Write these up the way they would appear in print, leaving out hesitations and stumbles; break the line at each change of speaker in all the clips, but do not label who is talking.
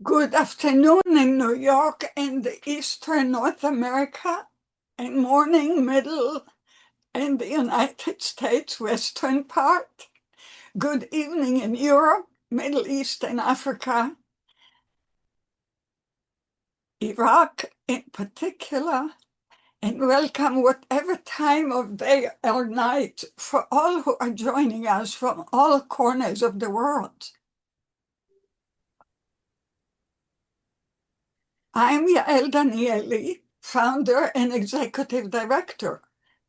Good afternoon in New York and Eastern North America, and morning, middle, and the United States Western part. Good evening in Europe, Middle East and Africa, Iraq in particular, and welcome whatever time of day or night for all who are joining us from all corners of the world. I'm Yael Danieli, founder and executive director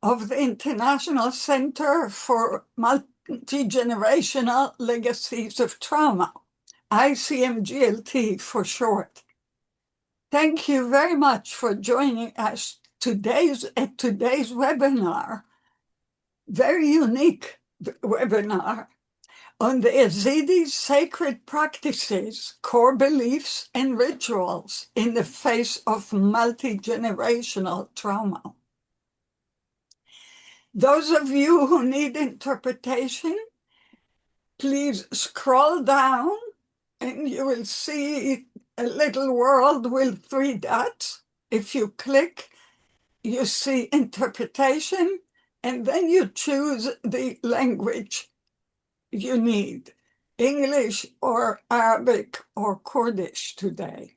of the International Center for Multigenerational Legacies of Trauma, ICMGLT for short. Thank you very much for joining us at today's webinar, very unique webinar on the Ezidis' sacred practices, core beliefs, and rituals in the face of multi-generational trauma. Those of you who need interpretation, please scroll down and you will see a little world with 3 dots. If you click, you see interpretation, and then you choose the language you need, English or Arabic or Kurdish today.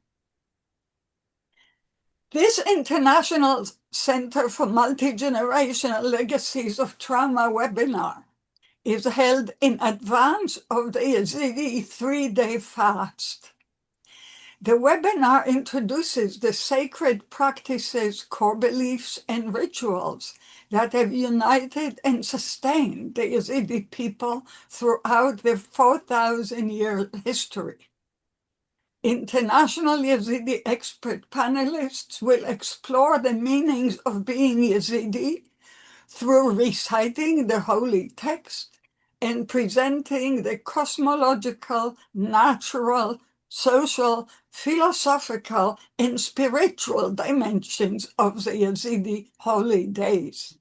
This International Center for Multigenerational Legacies of Trauma webinar is held in advance of the Ezidi Three-Day Fast. The webinar introduces the sacred practices, core beliefs, and rituals that have united and sustained the Ezidi people throughout their 4,000-year history. International Yazidi expert panelists will explore the meanings of being Yazidi through reciting the holy text and presenting the cosmological, natural, social, philosophical, and spiritual dimensions of the Yazidi holy days.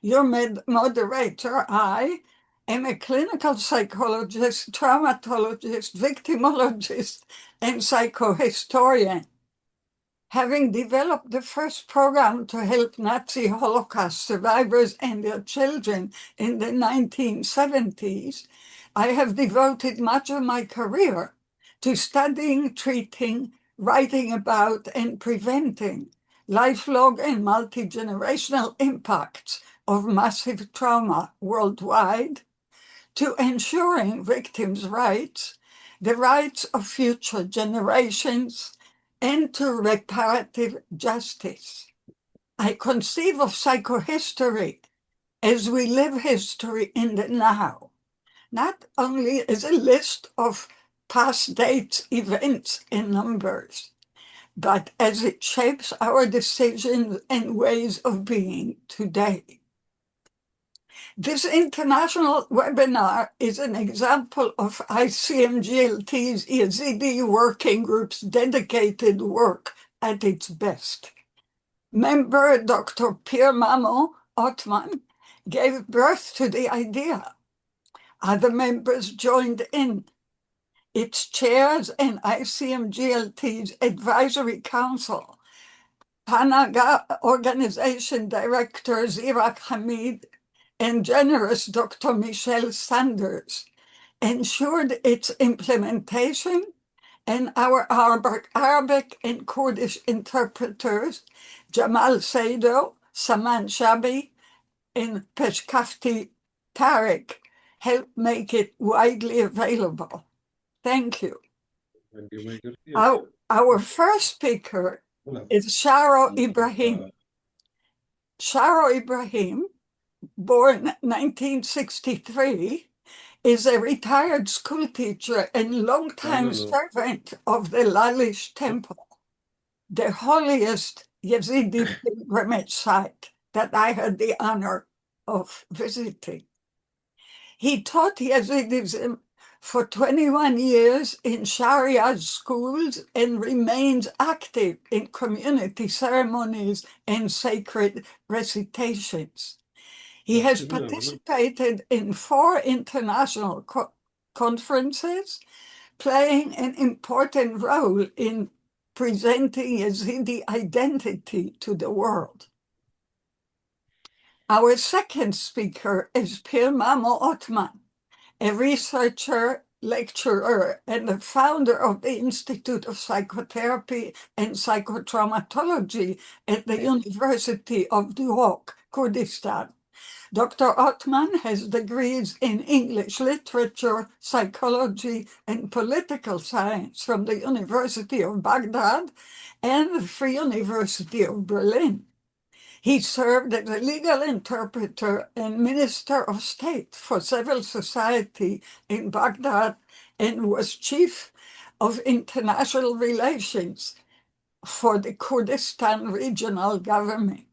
Your moderator, I am a clinical psychologist, traumatologist, victimologist, and psychohistorian. Having developed the first program to help Nazi Holocaust survivors and their children in the 1970s, I have devoted much of my career to studying, treating, writing about, and preventing lifelong and multi-generational impacts of massive trauma worldwide, to ensuring victims' rights, the rights of future generations, and to reparative justice. I conceive of psychohistory as we live history in the now, not only as a list of past dates, events, and numbers, but as it shapes our decisions and ways of being today. This international webinar is an example of ICMGLT's Ezidi Working Group's dedicated work at its best. Member Dr. Pierre Maman Ottman gave birth to the idea. Other members joined in. Its chairs and ICMGLT's Advisory Council, Panaga Organization Director Zirak Hamid, and generous Dr. Michelle Sanders ensured its implementation, and our Arabic and Kurdish interpreters, Jamal Saido, Saman Shabi, and Peshkafti Tariq, helped make it widely available. Thank you. Our first speaker is Sharo Ibrahim. Sharo Ibrahim, born 1963, is a retired school teacher and longtime servant of the Lalish Temple, the holiest Yazidi pilgrimage site that I had the honor of visiting. He taught Yazidism for 21 years in Shariya schools and remains active in community ceremonies and sacred recitations. He has participated in 4 international conferences, playing an important role in presenting Yazidi identity to the world. Our second speaker is Pir Mamo Othman, a researcher, lecturer, and the founder of the Institute of Psychotherapy and Psychotraumatology at the University of Duhok, Kurdistan. Dr. Othman has degrees in English literature, psychology, and political science from the University of Baghdad and the Free University of Berlin. He served as a legal interpreter and Minister of State for Civil Society in Baghdad and was Chief of International Relations for the Kurdistan Regional Government.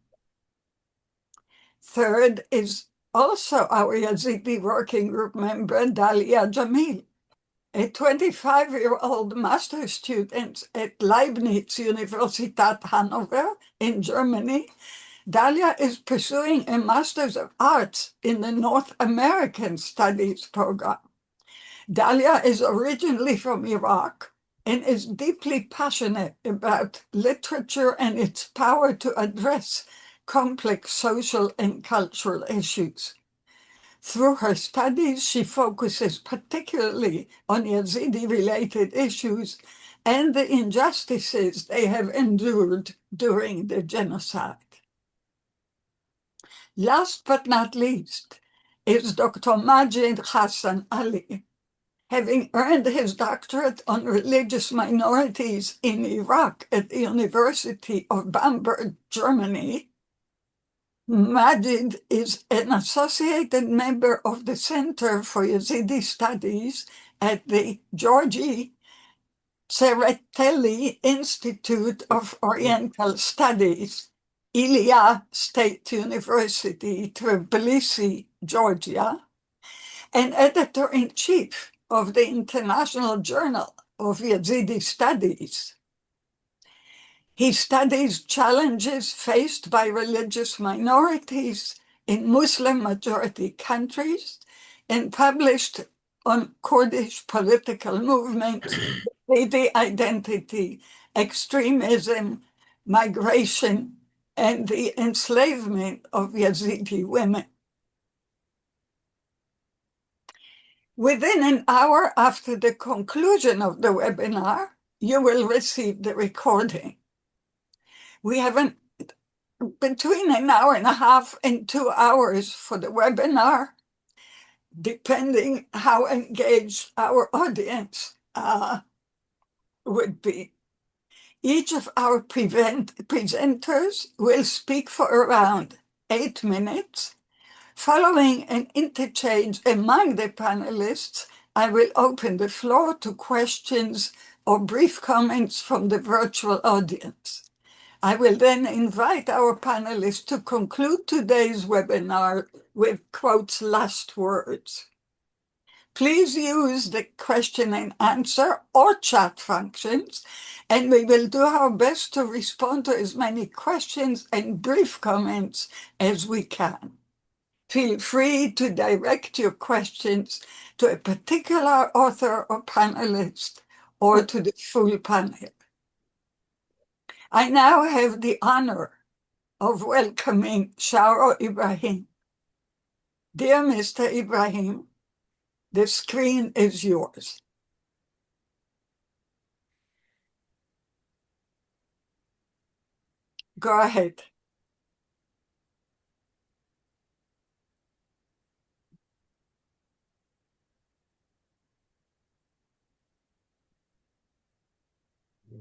Third is also our Yazidi Working Group member, Dalia Jamil, a 25-year-old master's student at Leibniz Universitat Hanover in Germany. Dalia is pursuing a Master's of Arts in the North American Studies program. Dalia is originally from Iraq and is deeply passionate about literature and its power to address complex social and cultural issues. Through her studies, she focuses particularly on Yazidi-related issues and the injustices they have endured during the genocide. Last but not least is Dr. Majid Hassan Ali. Having earned his doctorate on religious minorities in Iraq at the University of Bamberg, Germany, Majid is an associated member of the Center for Yazidi Studies at the Georgi Tsereteli Institute of Oriental Studies, Ilia State University, Tbilisi, Georgia, and editor-in-chief of the International Journal of Yazidi Studies. He studies challenges faced by religious minorities in Muslim-majority countries and published on Kurdish political movements, Yazidi identity, extremism, migration, and the enslavement of Yazidi women. Within an hour after the conclusion of the webinar, you will receive the recording. We have between an hour and a half and 2 hours for the webinar, depending how engaged our audience would be. Each of our presenters will speak for around 8 minutes. Following an interchange among the panelists, I will open the floor to questions or brief comments from the virtual audience. I will then invite our panelists to conclude today's webinar with quotes last words. Please use the question and answer or chat functions, and we will do our best to respond to as many questions and brief comments as we can. Feel free to direct your questions to a particular author or panelist or to the full panel. I now have the honor of welcoming Sharo Ibrahim. Dear Mr. Ibrahim, the screen is yours. Go ahead.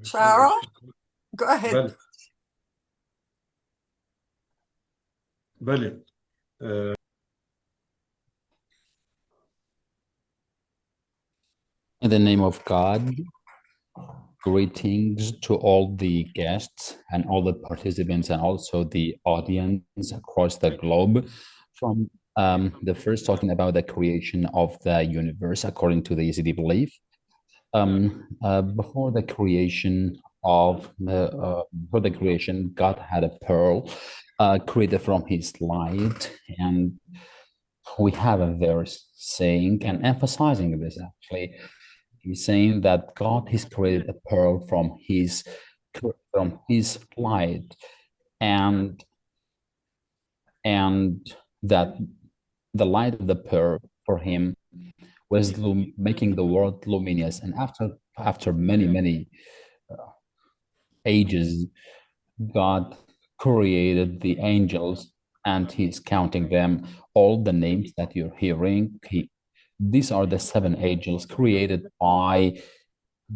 Sharo, go ahead.
بله.
In the name of God, greetings to all the guests and all the participants and also the audience across the globe. From the first talking about the creation of the universe according to the Ezidi belief. Before the creation, God had a pearl created from his light, and we have a verse saying and emphasizing this actually. he's saying that God has created a pearl from his light, and that the light of the pearl for him was making the world luminous. And after many ages, God created the angels, and he's counting them. All the names that you're hearing, these are the 7 angels created by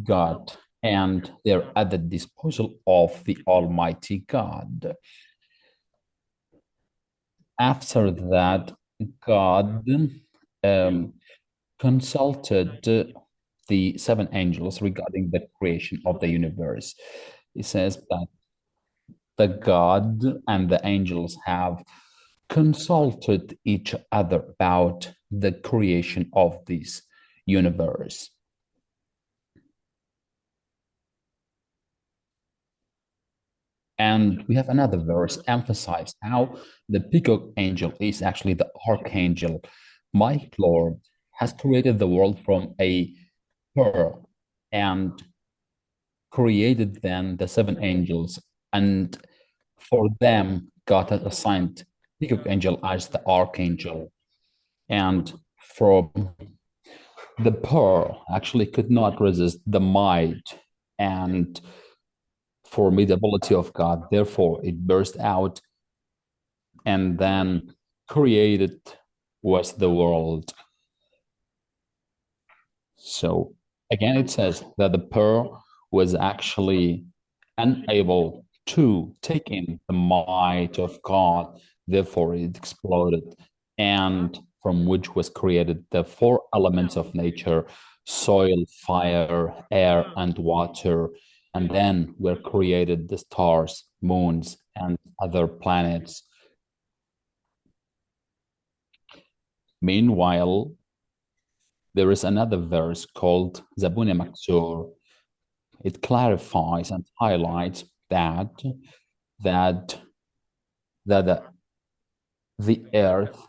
God, and they're at the disposal of the Almighty God. After that, God consulted the 7 angels regarding the creation of the universe. He says that the God and the angels have consulted each other about the creation of this universe. And we have another verse emphasized how the peacock angel is actually the archangel. My Lord has created the world from a pearl and created then the 7 angels, and for them God has assigned peacock angel as the archangel. And from the pearl actually could not resist the might and formidability of God. Therefore, it burst out, and then created was the world. So again, it says that the pearl was actually unable to take in the might of God. Therefore, it exploded, and from which was created the 4 elements of nature: soil, fire, air, and water. And then were created the stars, moons, and other planets. Meanwhile, there is another verse called Zabun Maksur. It clarifies and highlights that the earth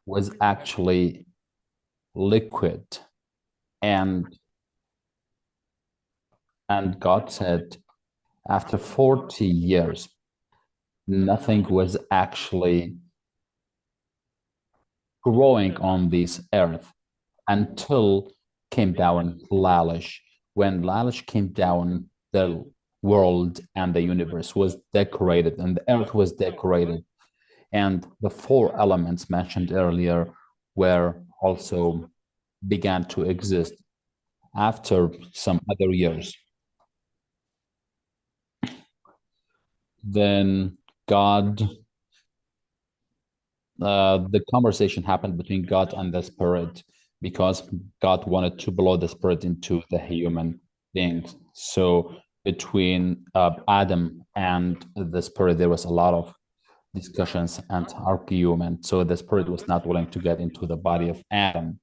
was actually liquid, and God said after 40 years, nothing was actually growing on this earth until came down Lalish. When Lalish came down, the world and the universe was decorated, and the earth was decorated. And the 4 elements mentioned earlier were also began to exist after some other years. Then God, the conversation happened between God and the spirit, because God wanted to blow the spirit into the human beings. So between Adam and the spirit, there was a lot of discussions and argument. So the spirit was not willing to get into the body of Adam.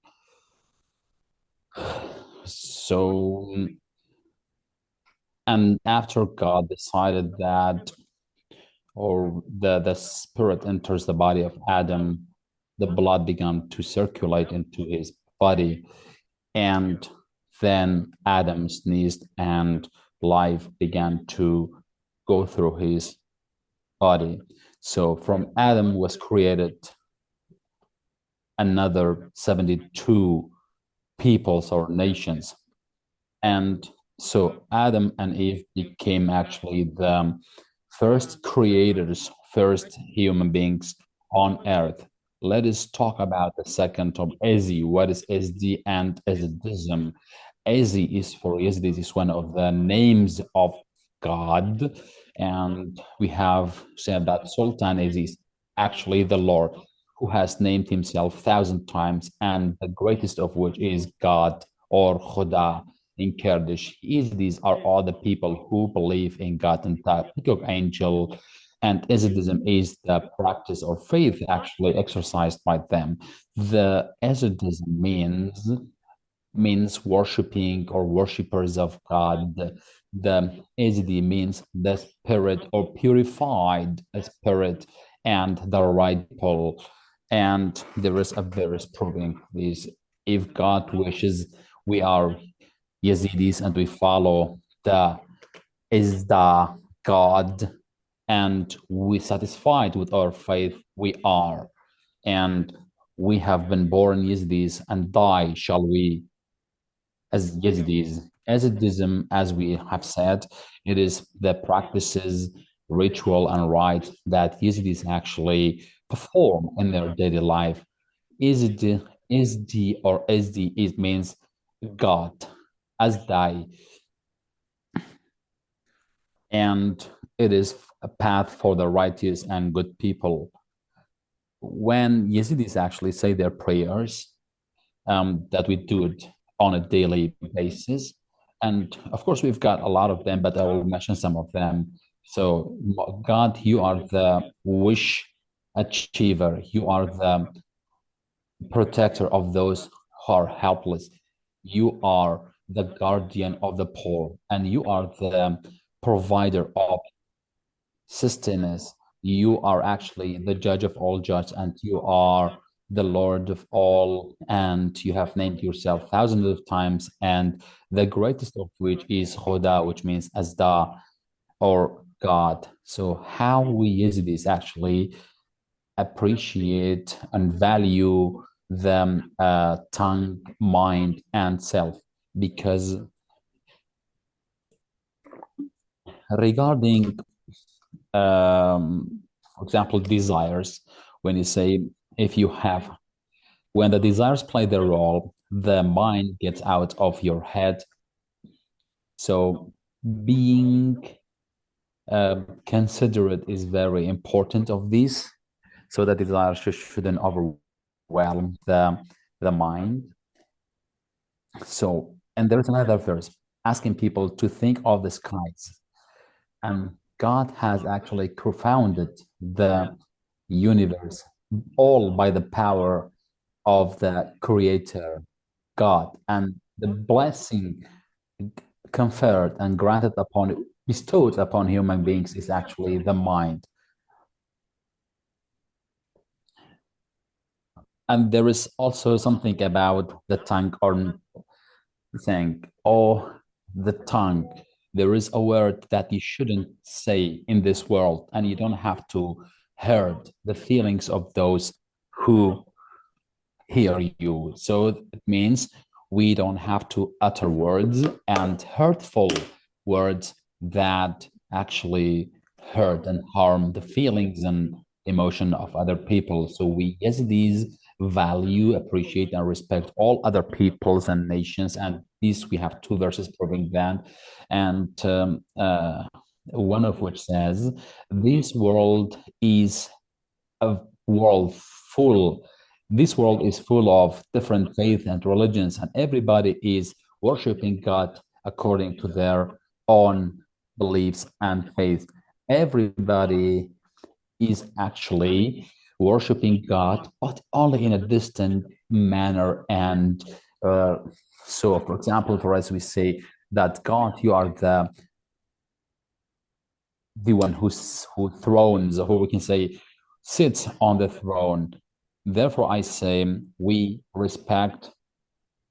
So, and after God decided that, or the spirit enters the body of Adam, the blood began to circulate into his body, and then Adam sneezed and life began to go through his body. So from Adam was created another 72 peoples or nations. And so Adam and Eve became actually the first creators, first human beings on earth. Let us talk about the second of Ezidi. What is Ezidi and Ezidism? Ezidi is for Ezidis, is one of the names of God. And we have said that Sultan is actually the Lord, who has named himself 1,000 times, and the greatest of which is God, or Khuda in Kurdish. These are all the people who believe in God and the peacock angel, and Ezidism is the practice or faith actually exercised by them. The Ezidism means worshipping or worshippers of God. The Ezidi means the spirit or purified spirit and the right people. And there is a verse proving this. If God wishes, we are Yazidis and we follow the ISDA God, and we satisfied with our faith, we are. And we have been born Yazidis and die, shall we, as Yazidis. Ezidism, as we have said, it is the practices, ritual, and rite that Yazidis actually perform in their daily life. Ezidi or Ezdi, it means God, Azdai. And it is a path for the righteous and good people. When Yazidis actually say their prayers, that we do it on a daily basis, and of course we've got a lot of them, but I will mention some of them. So God, you are the wish achiever, you are the protector of those who are helpless, you are the guardian of the poor, and you are the provider of sustenance. You are actually the judge of all judges, and you are the Lord of all, and you have named yourself thousands of times, and the greatest of which is Khuda, which means Azda, or God. So how we use this actually appreciate and value the tongue, mind, and self, because regarding for example, desires, when you say when the desires play their role, the mind gets out of your head. So being considerate is very important of this, so that desires shouldn't overwhelm the mind. So, and there's another verse asking people to think of the skies, and God has actually co-founded the universe all by the power of the creator God, and the blessing conferred and bestowed upon human beings is actually the mind. And there is also something about the tongue, or saying, oh, the tongue. There is a word that you shouldn't say in this world, and you don't have to hurt the feelings of those who hear you. So it means we don't have to utter words and hurtful words that actually hurt and harm the feelings and emotion of other people. So we Yazidis value, appreciate, and respect all other peoples and nations, and these we have two verses proving that, and one of which says, this world is a world full this world is full of different faiths and religions, and everybody is worshiping God according to their own beliefs and faith. Everybody is actually worshiping God, but only in a distant manner. And so, for example, for us, we say that God, you are the one who thrones, who we can say sits on the throne. Therefore, I say we respect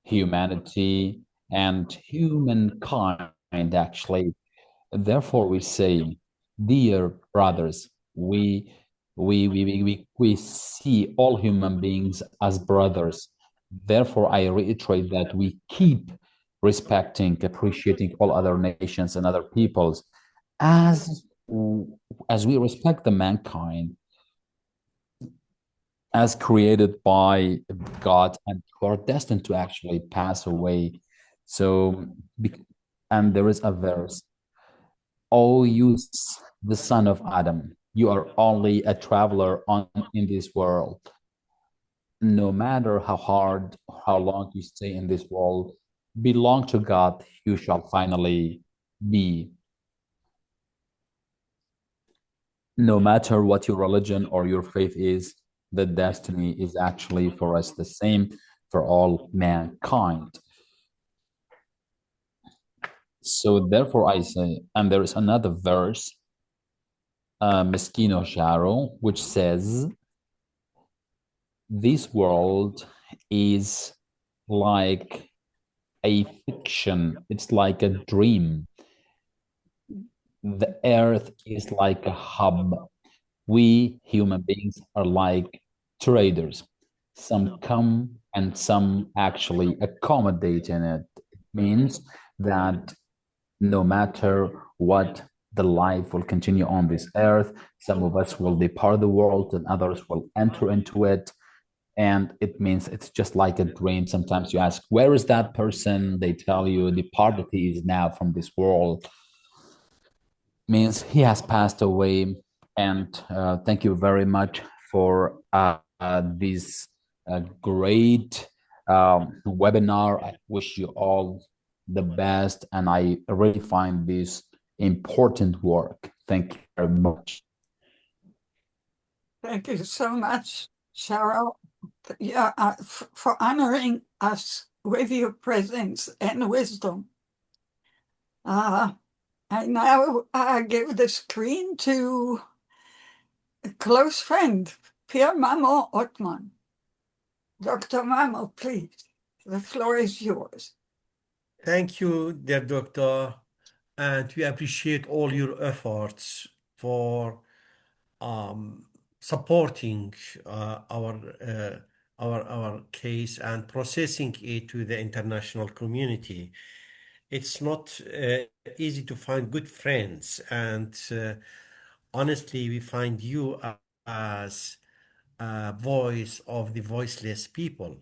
humanity and humankind, actually. Therefore, we say, dear brothers, we see all human beings as brothers. Therefore, I reiterate that we keep respecting, appreciating all other nations and other peoples as we respect the mankind as created by God and who are destined to actually pass away. So, and there is a verse, oh, you, the son of Adam, you are only a traveler in this world. No matter how hard, how long you stay in this world, belong to God, you shall finally be. No matter what your religion or your faith is, the destiny is actually for us the same for all mankind. So therefore I say, and there is another verse, Meskino Sharo, which says, this world is like a fiction. It's like a dream. The earth is like a hub. We human beings are like traders. Some come and some actually accommodate in it. It means that no matter what, the life will continue on this earth. Some of us will depart the world and others will enter into it. And it means it's just like a dream. Sometimes you ask, where is that person? They tell you departed he is now from this world. Means he has passed away. And thank you very much for this great webinar. I wish you all the best, and I really find this important work. Thank you very much.
Thank you so much, Sharo, for honoring us with your presence and wisdom. I now give the screen to a close friend, Pierre Mamo Othman. Dr. Mamo, please, the floor is yours.
Thank you, dear doctor, and we appreciate all your efforts for supporting our case and processing it to the international community. It's not easy to find good friends, and honestly, we find you as a voice of the voiceless people.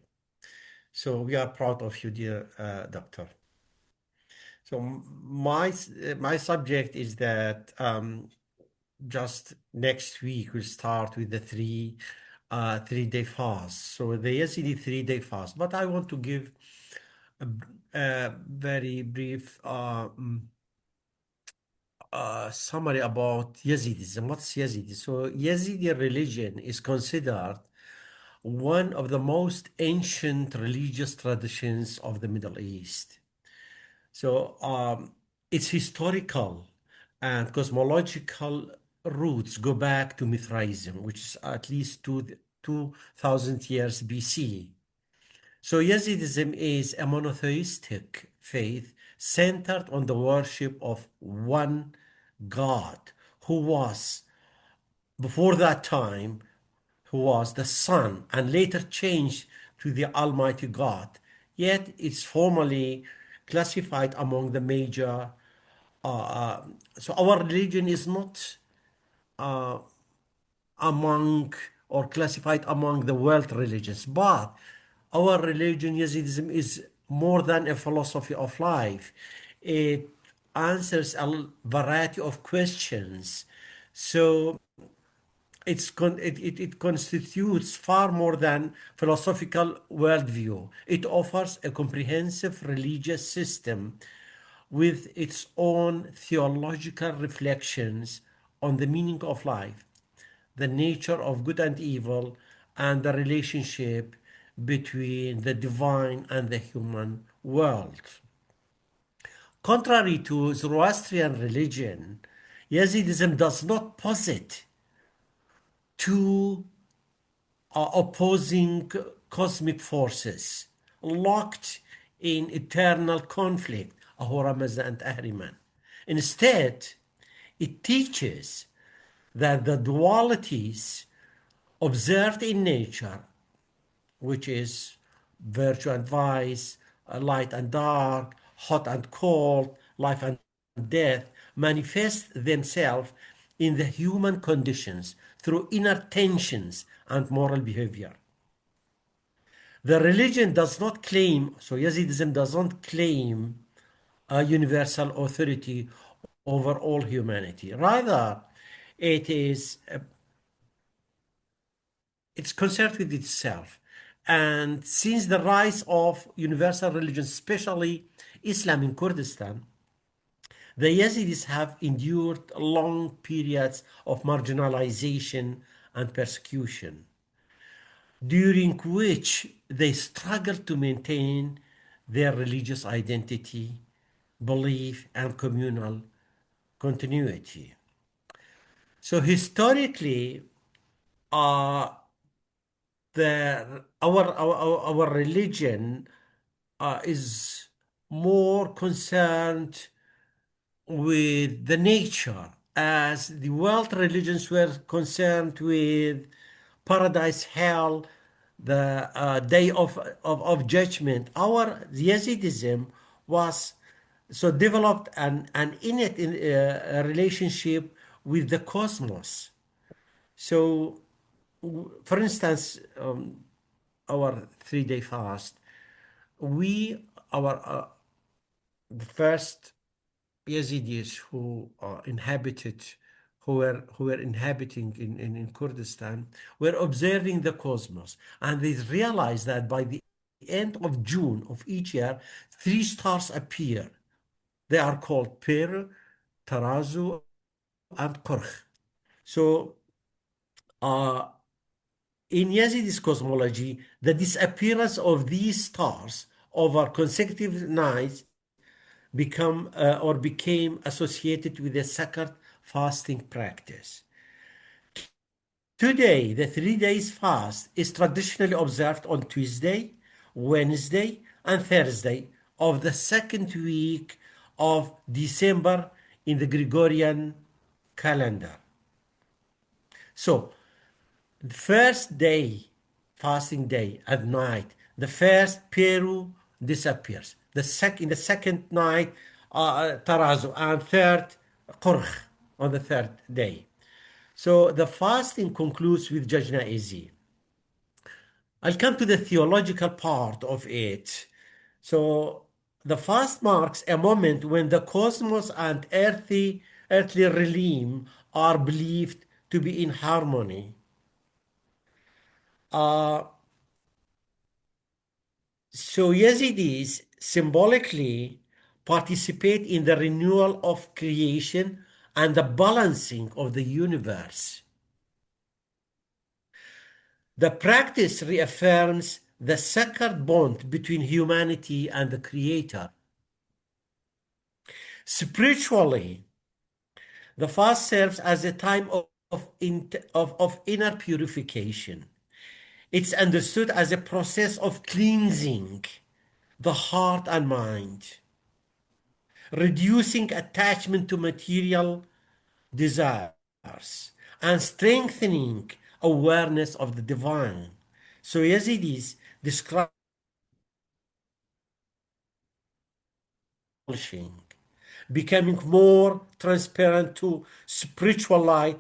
So we are proud of you, dear doctor. So my subject is that just next week we'll start with the three-day fast. So the Ezidi Three-Day Fast. But I want to give a very brief summary about Yazidism. What's Yazidi? So Yazidi religion is considered one of the most ancient religious traditions of the Middle East. So its historical and cosmological roots go back to Mithraism, which is at least 2,000 years BC. So Yazidism is a monotheistic faith centered on the worship of one God, who was, before that time, who was the Son, and later changed to the Almighty God. Yet it's formally classified among the major. So our religion is not among or classified among the world religions, but our religion, Yazidism, is more than a philosophy of life. It answers a variety of questions. So it constitutes far more than philosophical worldview. It offers a comprehensive religious system with its own theological reflections on the meaning of life, the nature of good and evil, and the relationship between the divine and the human world. Contrary to Zoroastrian religion, Yazidism does not posit two opposing cosmic forces locked in eternal conflict, Ahura Mazda and Ahriman. Instead, it teaches that the dualities observed in nature, which is virtue and vice, light and dark, hot and cold, life and death, manifest themselves in the human conditions through inner tensions and moral behavior. The religion does not claim, so Yazidism does not claim a universal authority over all humanity. Rather, it's concerned with itself. And since the rise of universal religions, especially Islam in Kurdistan, the Yazidis have endured long periods of marginalization and persecution, during which they struggled to maintain their religious identity, belief, and communal continuity. So historically, our religion is more concerned with the nature, as the world religions were concerned with paradise, hell, the day of judgment. Our Yazidism was so developed an innate relationship with the cosmos. So, for instance, our 3-day fast, the first Ezidis who were inhabiting in Kurdistan were observing the cosmos, and they realized that by the end of June of each year, 3 stars appear. They are called Peru, Tarazu, and Qurch. So in Yazidis cosmology, the disappearance of these stars over consecutive nights became associated with a sacred fasting practice. Today, the 3 days fast is traditionally observed on Tuesday, Wednesday, and Thursday of the second week of December in the Gregorian calendar. So, the first day, fasting day at night, the first Peru disappears. In the second night, Tarazu, and third, Qurch on the third day. So the fasting concludes with جەژنا. I'll come to the theological part of it. So the fast marks a moment when the cosmos and earthly realm are believed to be in harmony. So Yazidis symbolically participate in the renewal of creation and the balancing of the universe. The practice reaffirms the sacred bond between humanity and the Creator. Spiritually, the fast serves as a time of inner purification. It's understood as a process of cleansing the heart and mind, reducing attachment to material desires, and strengthening awareness of the divine. So Yazidis describe becoming more transparent to spiritual light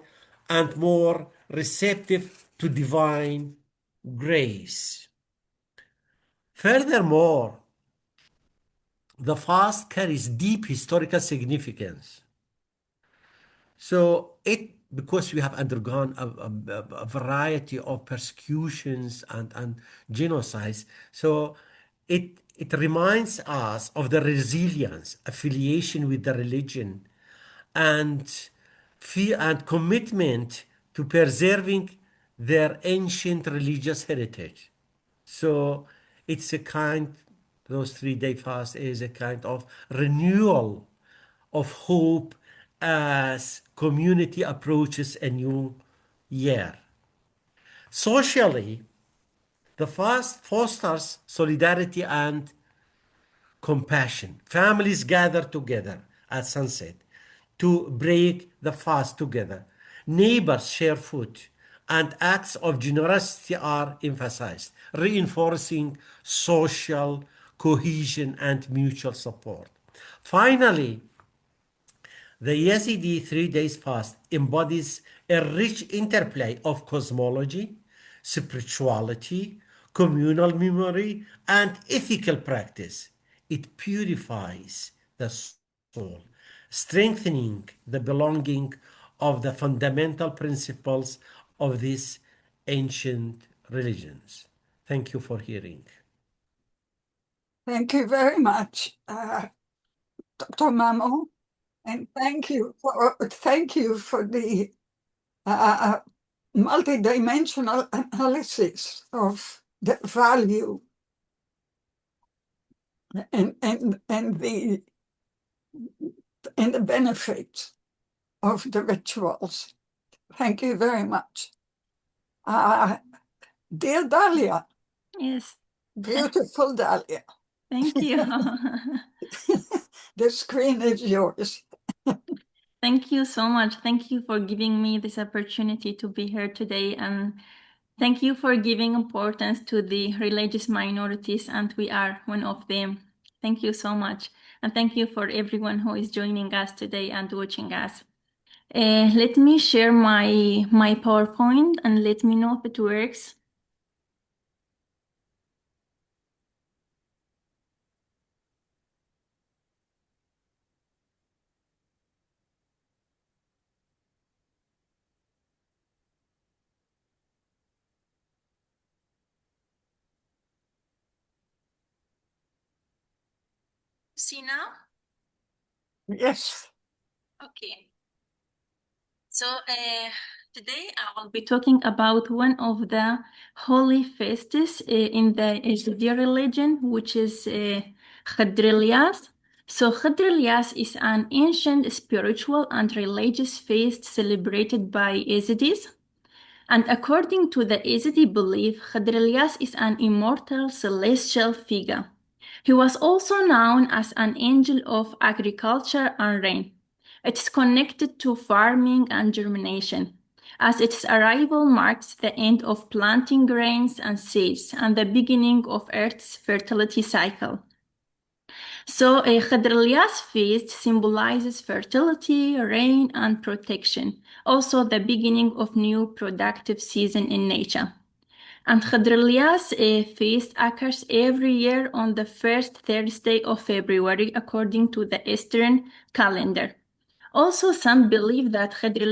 and more receptive to divine grace. Furthermore, the fast carries deep historical significance. So because we have undergone a variety of persecutions and genocides, so it reminds us of the resilience, affiliation with the religion, and fear and commitment to preserving their ancient religious heritage. So it's those 3-day fast is a kind of renewal of hope as community approaches a new year. Socially, the fast fosters solidarity and compassion. Families gather together at sunset to break the fast together. Neighbors share food, and acts of generosity are emphasized, reinforcing social cohesion and mutual support. Finally, the Ezidi 3 days fast embodies a rich interplay of cosmology, spirituality, communal memory, and ethical practice. It purifies the soul, strengthening the belonging of the fundamental principles of these ancient religions. Thank you for hearing.
Thank you very much, Dr. Mamo, and thank you for the multidimensional analysis of the value and the benefits of the rituals. Thank you very much. Dear Dalia.
Yes.
Beautiful Dalia.
Thank you.
The screen is yours.
Thank you so much. Thank you for giving me this opportunity to be here today, and thank you for giving importance to the religious minorities, and we are one of them. Thank you so much. And thank you for everyone who is joining us today and watching us. Let me share my PowerPoint and let me know if it works. See now?
Yes.
Okay. So today I will be talking about one of the holy feasts in the Ezidi religion, which is Khadr. So Khadr is an ancient spiritual and religious feast celebrated by Ezidis. And according to the Ezidi belief, Khadr is an immortal celestial figure. He was also known as an angel of agriculture and rain. It is connected to farming and germination, as its arrival marks the end of planting grains and seeds and the beginning of Earth's fertility cycle. So a Khadr feast symbolizes fertility, rain, and protection, also the beginning of new productive season in nature. And Khadr feast occurs every year on the first Thursday of February, according to the Eastern calendar. Also, some believe that Khadr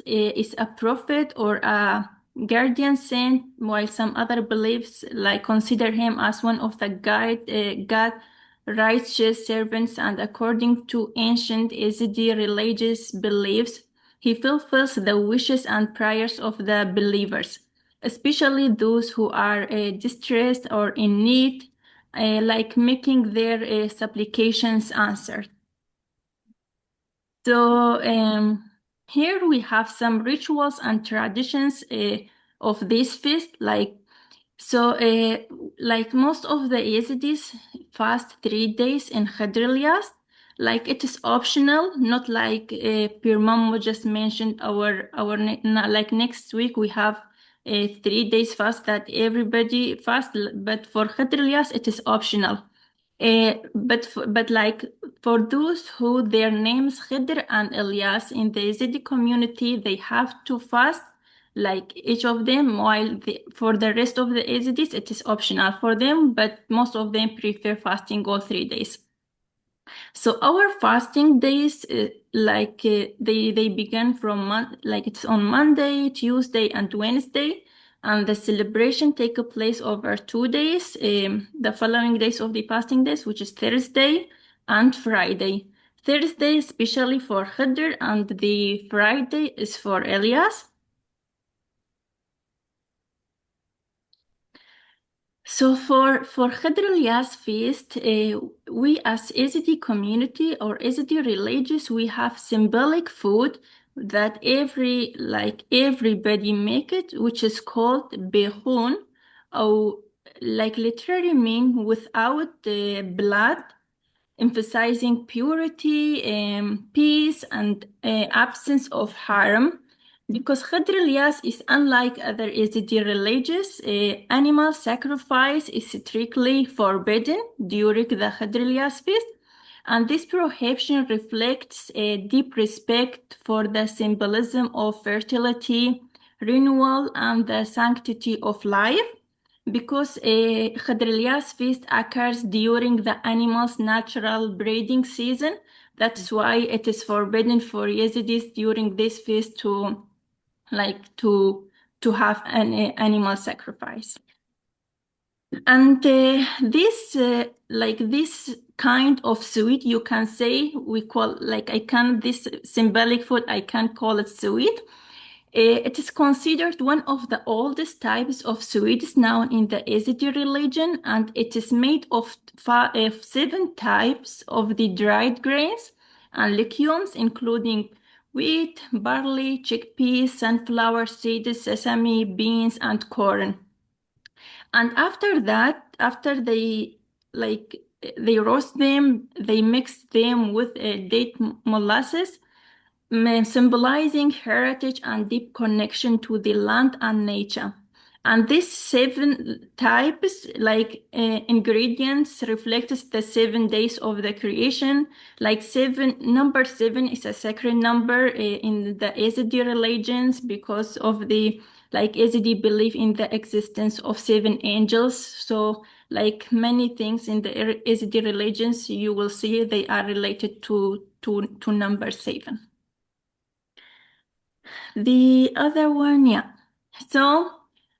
is a prophet or a guardian saint, while some other beliefs consider him as one of the God righteous servants. And according to ancient Ezidi religious beliefs, he fulfills the wishes and prayers of the believers, especially those who are distressed or in need, like making their supplications answered. So here we have some rituals and traditions of this feast. Like most of the Ezidis fast 3 days in Khadr. Like it is optional, not like Pir Mammo just mentioned. Like next week we have 3 days fast that everybody fast, but for Khadr it is optional. But like for those who their names Khidr and Ilyas in the Ezidi community, they have to fast like each of them, while for the rest of the Ezidis it is optional for them, but most of them prefer fasting all 3 days. So our fasting days, they begin from it's on Monday, Tuesday, and Wednesday. And the celebration takes place over 2 days, the following days of the fasting days, which is Thursday and Friday. Thursday especially for Khidr, and the Friday is for Ilyas. So for Khadr feast, we as Ezidi community or Ezidi religious, we have symbolic food that everybody make it, which is called behun, or literally mean without blood, emphasizing purity, peace, and absence of harm. Because Khadr is unlike other Ezidi religions, animal sacrifice is strictly forbidden during the Khadr feast, and this prohibition reflects a deep respect for the symbolism of fertility, renewal, and the sanctity of life. Because a Khadr feast occurs during the animal's natural breeding season, that's why it is forbidden for Yazidis during this feast to have an animal sacrifice. And this kind of sweet, you can say, we call this symbolic food, I can't call it sweet. It is considered one of the oldest types of sweets known in the Ezidi religion, and it is made of 7 types of the dried grains and legumes, including wheat, barley, chickpeas, sunflower seeds, sesame, beans, and corn. And after that, after they they roast them, they mix them with date molasses, symbolizing heritage and deep connection to the land and nature. And these 7 types, like ingredients, reflects the 7 days of the creation. Like number 7 is a sacred number in the Ezidi religions because of the Ezidi belief in the existence of 7 angels. So like many things in the Ezidi religions, you will see they are related to number 7. The other one, yeah. So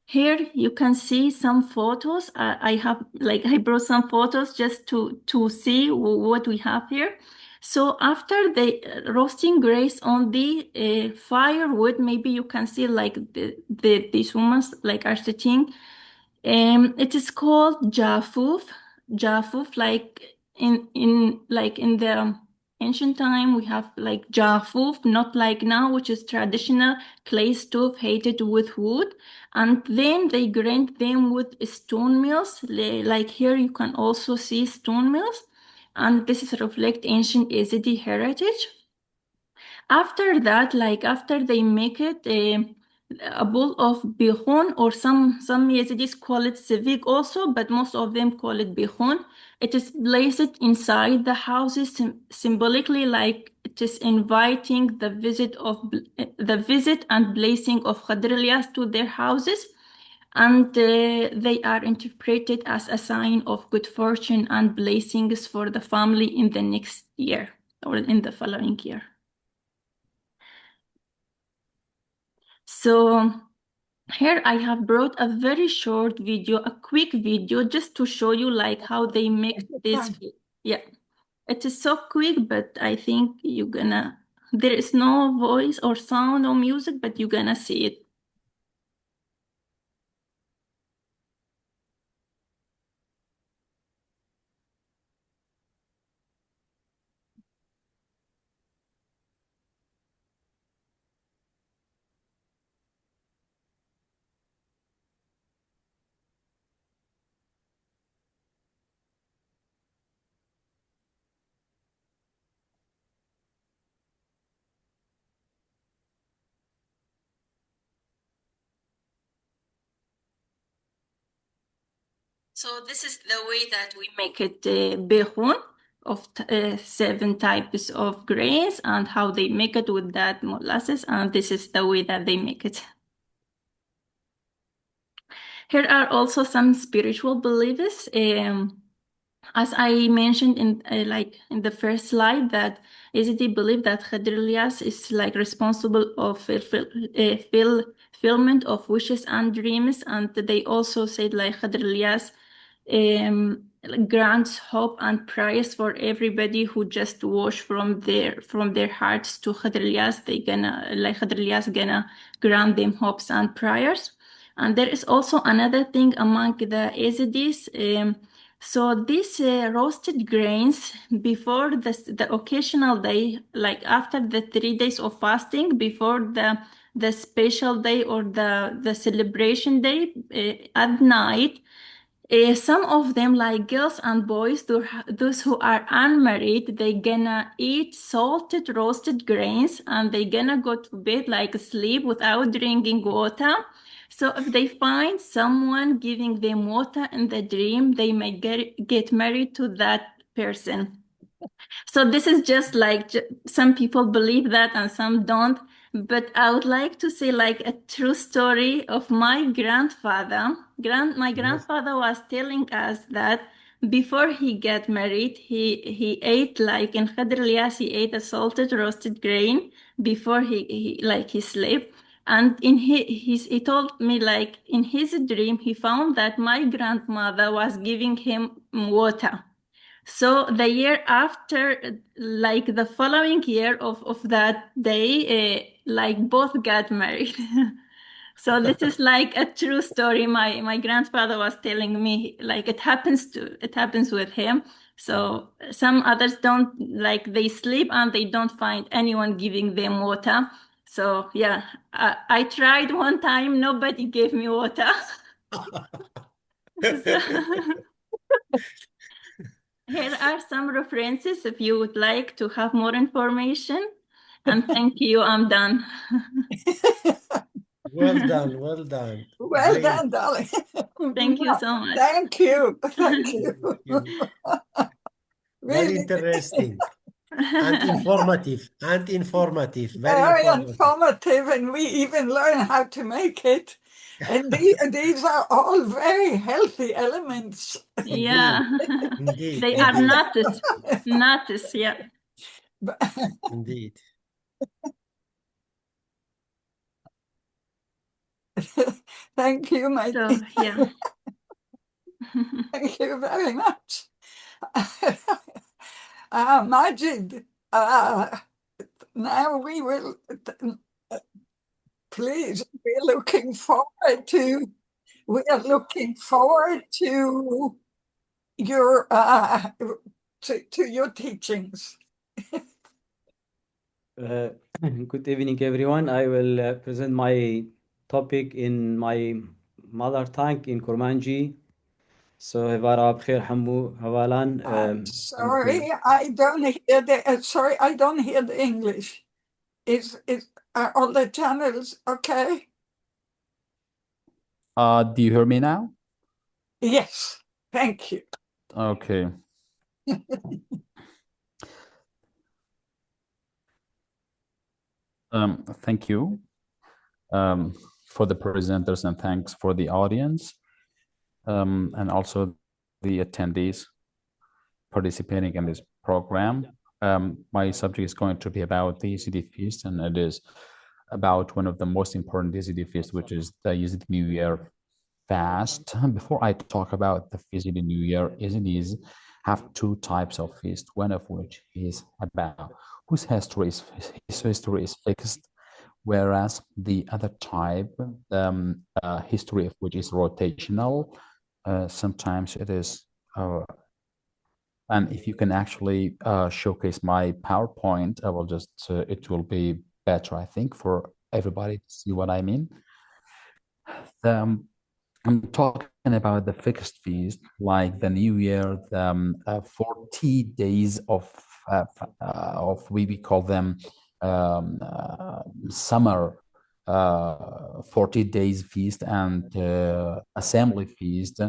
here you can see some photos. I brought some photos just to see what we have here. So after the roasting grace on the firewood, maybe you can see like these women are sitting. It is called jafuf. Jafuf, like in the ancient time, we have like jafuf, not like now, which is traditional clay stove heated with wood. And then they grind them with stone mills. Like here, you can also see stone mills. And this is reflect ancient Ezidi heritage. After that, after they make it, a bowl of bihun, or some Yazidis call it civic also, but most of them call it bihun. It is placed inside the houses symbolically, like it is inviting the visit and blessing of Khadr to their houses, and they are interpreted as a sign of good fortune and blessings for the family in the next year or in the following year. So here I have brought a very short video, a quick video, just to show you like how they make this. Yeah, it is so quick, but I think there is no voice or sound or music, but you're gonna see it. So this is the way that we make it behun of 7 types of grains, and how they make it with that molasses, and this is the way that they make it. Here are also some spiritual beliefs. As I mentioned in the first slide, that Ezidi believe that Khadr is responsible of fulfillment of wishes and dreams, and they also said Khadr grants hope and prayers for everybody who just wash from their hearts to Khadr. They Khadr gonna grant them hopes and prayers. And there is also another thing among the Ezidis. So these roasted grains before the occasional day, like after the 3 days of fasting, before the special day or the celebration day, at night, some of them, like girls and boys, those who are unmarried, they gonna eat salted roasted grains, and they gonna go to bed sleep without drinking water. So if they find someone giving them water in the dream, they may get married to that person. So this is just some people believe that and some don't. But I would like to say a true story of my grandfather. My grandfather was telling us that before he got married, he ate in Khadr Ilyas, he ate a salted roasted grain before he slept. And he told me in his dream, he found that my grandmother was giving him water. So the year after, the following year of that day, both got married. So this is a true story. My grandfather was telling me it happens with him. So some others don't, they sleep and they don't find anyone giving them water. So yeah, I tried one time, nobody gave me water. Here are some references if you would like to have more information. And thank you, I'm done.
Well done, well done.
Well
Great.
done, darling.
Thank you so much.
Thank you. Thank you.
Very
Really,
interesting and informative. Very
very
informative.
informative, and we even learn how to make it. And these are all very healthy elements.
Yeah.
Indeed.
They are nuts, yeah.
Indeed.
Thank you, my
So, yeah.
Thank you very much. Majid, now we will, please, we are looking forward to your to your teachings.
Good evening, everyone. I will present my topic in my mother tongue in Kurmanji. So, Hevara bkhair hamu hawalan.
Sorry, I don't hear the English. Are all the channels okay?
Do you hear me now?
Yes, thank you.
Okay. Thank you for the presenters, and thanks for the audience, and also the attendees participating in this program. My subject is going to be about the Ezidi feast, and it is about one of the most important Ezidi feasts, which is the Ezidi New Year fast. Before I talk about the Ezidi New Year, Ezidis have two types of feast, one of which is about whose history is fixed, whereas the other type, history of which is rotational. Sometimes it is, and if you can actually showcase my PowerPoint, I will just, it will be better, I think, for everybody to see what I mean. I'm talking about the fixed feast, like the New Year, the 40 days of we call them summer 40 days feast and assembly feast.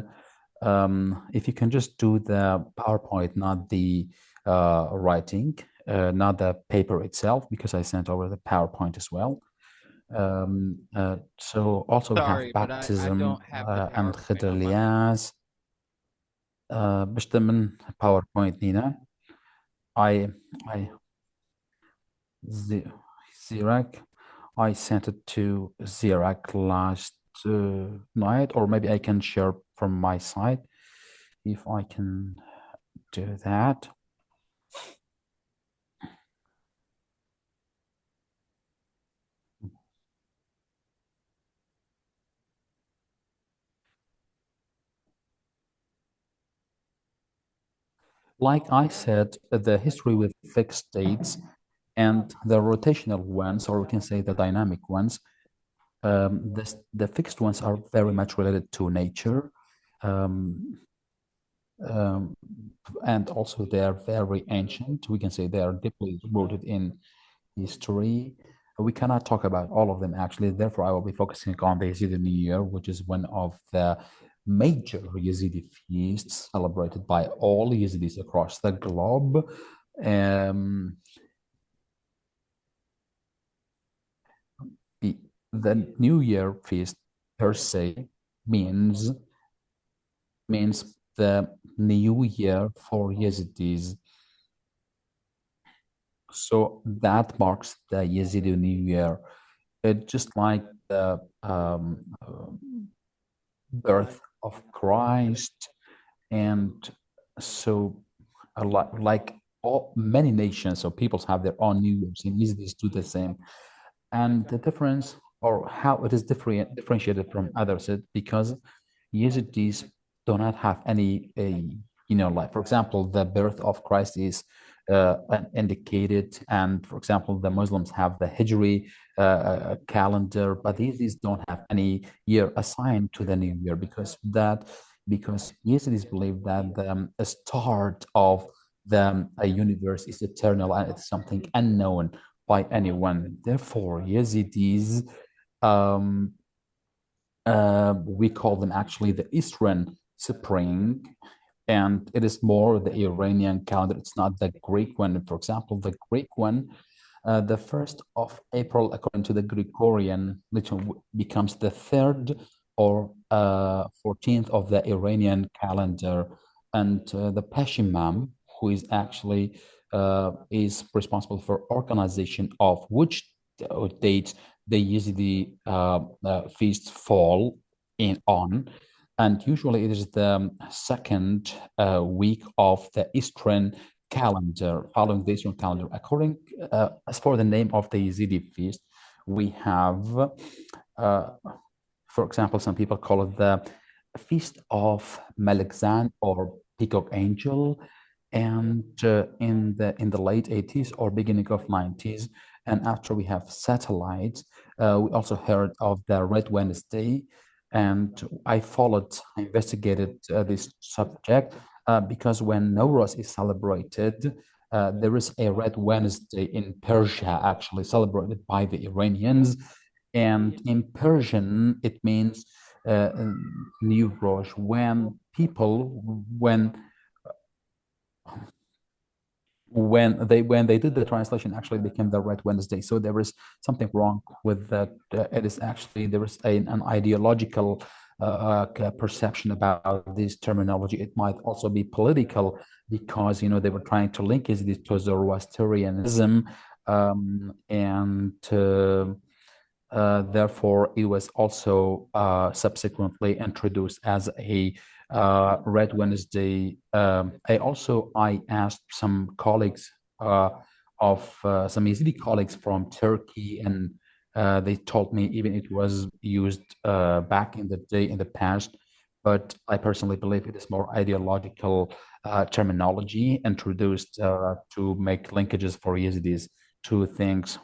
If you can just do the PowerPoint, not the writing, not the paper itself, because I sent over the PowerPoint as well. So also we have baptism and Khidr Ilyas. باش من PowerPoint نينا Zirak, I sent it to Zirak last night, or maybe I can share from my side if I can do that. Like I said, the history with fixed dates and the rotational ones, or we can say the dynamic ones, the fixed ones are very much related to nature, and also they are very ancient. We can say they are deeply rooted in history. We cannot talk about all of them, actually. Therefore, I will be focusing on the Ezidi New Year, which is one of the major Ezidi feasts celebrated by all Ezidis across the globe. The New Year feast per se means the new year for Ezidis. So that marks the Ezidi New Year. It's just like the birth of Christ, and so like many nations or peoples have their own New Years, and Ezidis do the same. And the difference, or how it is differentiated from others, is because Ezidis do not have any, like, for example, the birth of Christ is indicated, and for example, the Muslims have the Hijri calendar, but these don't have any year assigned to the New Year, because that because Yazidis believe that the start of the universe is eternal and it's something unknown by anyone. Therefore, Yazidis, we call them actually the Eastern Spring, and it is more the Iranian calendar. It's not the Greek one. For example, the Greek one, the 1st of April, according to the Gregorian, becomes the 3rd or 14th of the Iranian calendar. And the Peshimam, who is actually is responsible for organization of which date the Yazidi feasts fall on. And usually it is the 2nd week of the Eastern calendar, following the Eastern calendar. According, as for the name of the Yazidi feast, we have, for example, some people call it the Feast of Malakzan or Peacock Angel, and in the late 80s or beginning of 90s, and after we have satellites, we also heard of the Red Wednesday. And I investigated this subject because when Nowruz is celebrated, there is a Red Wednesday in Persia, actually celebrated by the Iranians. And in Persian, it means New Rosh, when they did the translation, actually became the Red Wednesday. So there is something wrong with that. It is actually, there is an ideological perception about this terminology. It might also be political, because they were trying to link this to Zoroastrianism, and therefore it was also subsequently introduced as a Red Wednesday. I asked some colleagues of some Yazidi colleagues from Turkey, and they told me even it was used back in the day, in the past. But I personally believe it is more ideological terminology introduced to make linkages for Yazidis to things.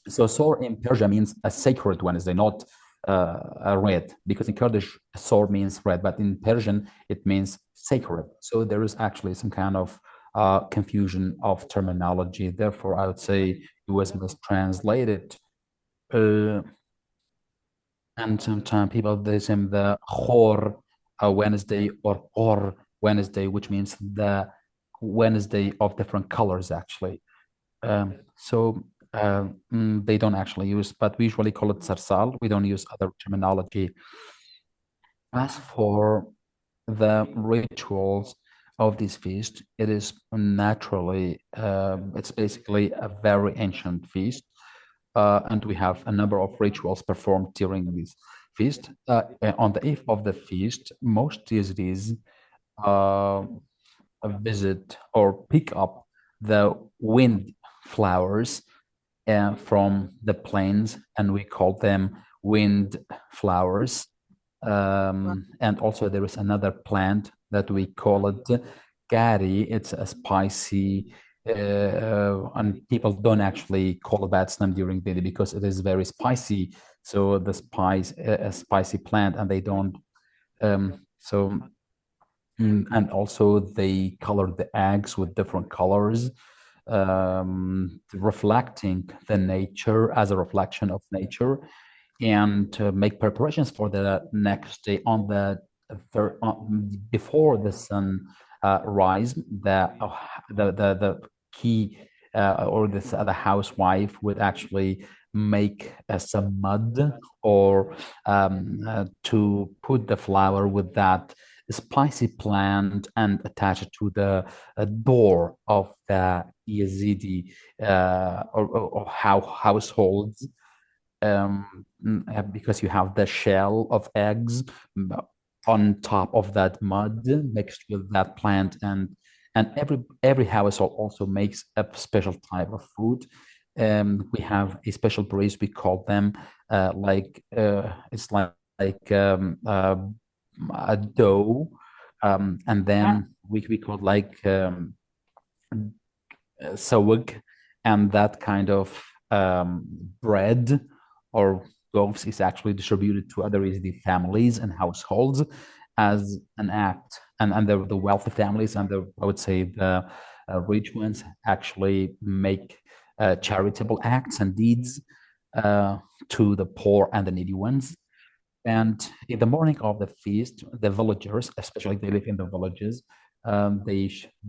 So Sor in Persia means a sacred Wednesday, not a red, because in Kurdish Sor means red, but in Persian it means sacred. So there is actually some kind of confusion of terminology. Therefore, I would say it was mistranslated. And sometimes people, they say the Khor Wednesday or Wednesday, which means the Wednesday of different colors, actually. They don't actually use, but we usually call it Sarsal. We don't use other terminology. As for the rituals of this feast, it is naturally, it's basically a very ancient feast. And we have a number of rituals performed during this feast. On the eve of the feast, most Yazidis visit or pick up the wind flowers from the plains, and we call them wind flowers. And also there is another plant that we call it gari. It's a spicy, and people don't actually call it that name during the day because it is very spicy. So the a spicy plant, and they don't. And also they color the eggs with different colors, reflecting the nature as a reflection of nature, and to make preparations for the next day on the before the sun rise. The key or the housewife would actually make some mud or to put the flower with that spicy plant and attach it to the door of the Yazidi or households, because you have the shell of eggs on top of that mud mixed with that plant, and every household also makes a special type of food. We have a special breeds, we call them it's like a dough, and then we call like sawag, and that kind of bread or goats is actually distributed to other Ezidi families and households as an act, and the wealthy families and I would say the rich ones actually make charitable acts and deeds to the poor and the needy ones. And in the morning of the feast, the villagers, especially they live in the villages, they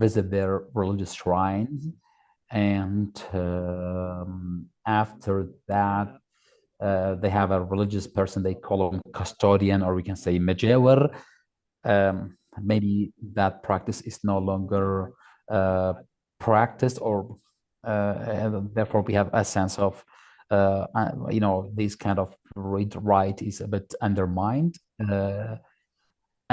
visit their religious shrines, and after that, they have a religious person, they call him custodian, or we can say majawer. Maybe that practice is no longer practiced, or therefore we have a sense of this kind of right is a bit undermined.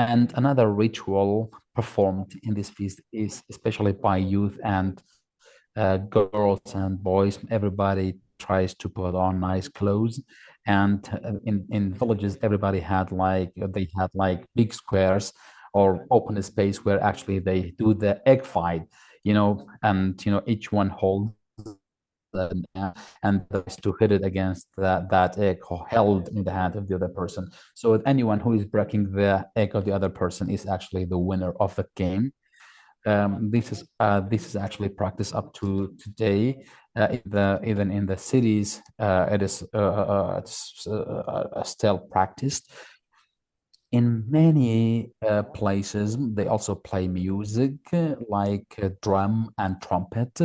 And another ritual performed in this feast is especially by youth and girls and boys. Everybody tries to put on nice clothes, and in villages everybody had like big squares or open space where actually they do the egg fight, and each one holds and to hit it against that egg held in the hand of the other person. So anyone who is breaking the egg of the other person is actually the winner of the game. This is actually practiced up to today. Even in the cities, it is still practiced. In many places, they also play music like drum and trumpet,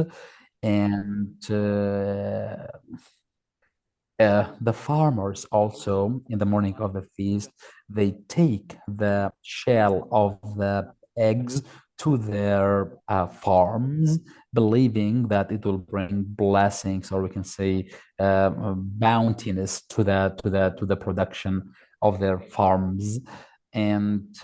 and the farmers also, in the morning of the feast, they take the shell of the eggs to their farms, believing that it will bring blessings, or we can say bountiness to the production of their farms. And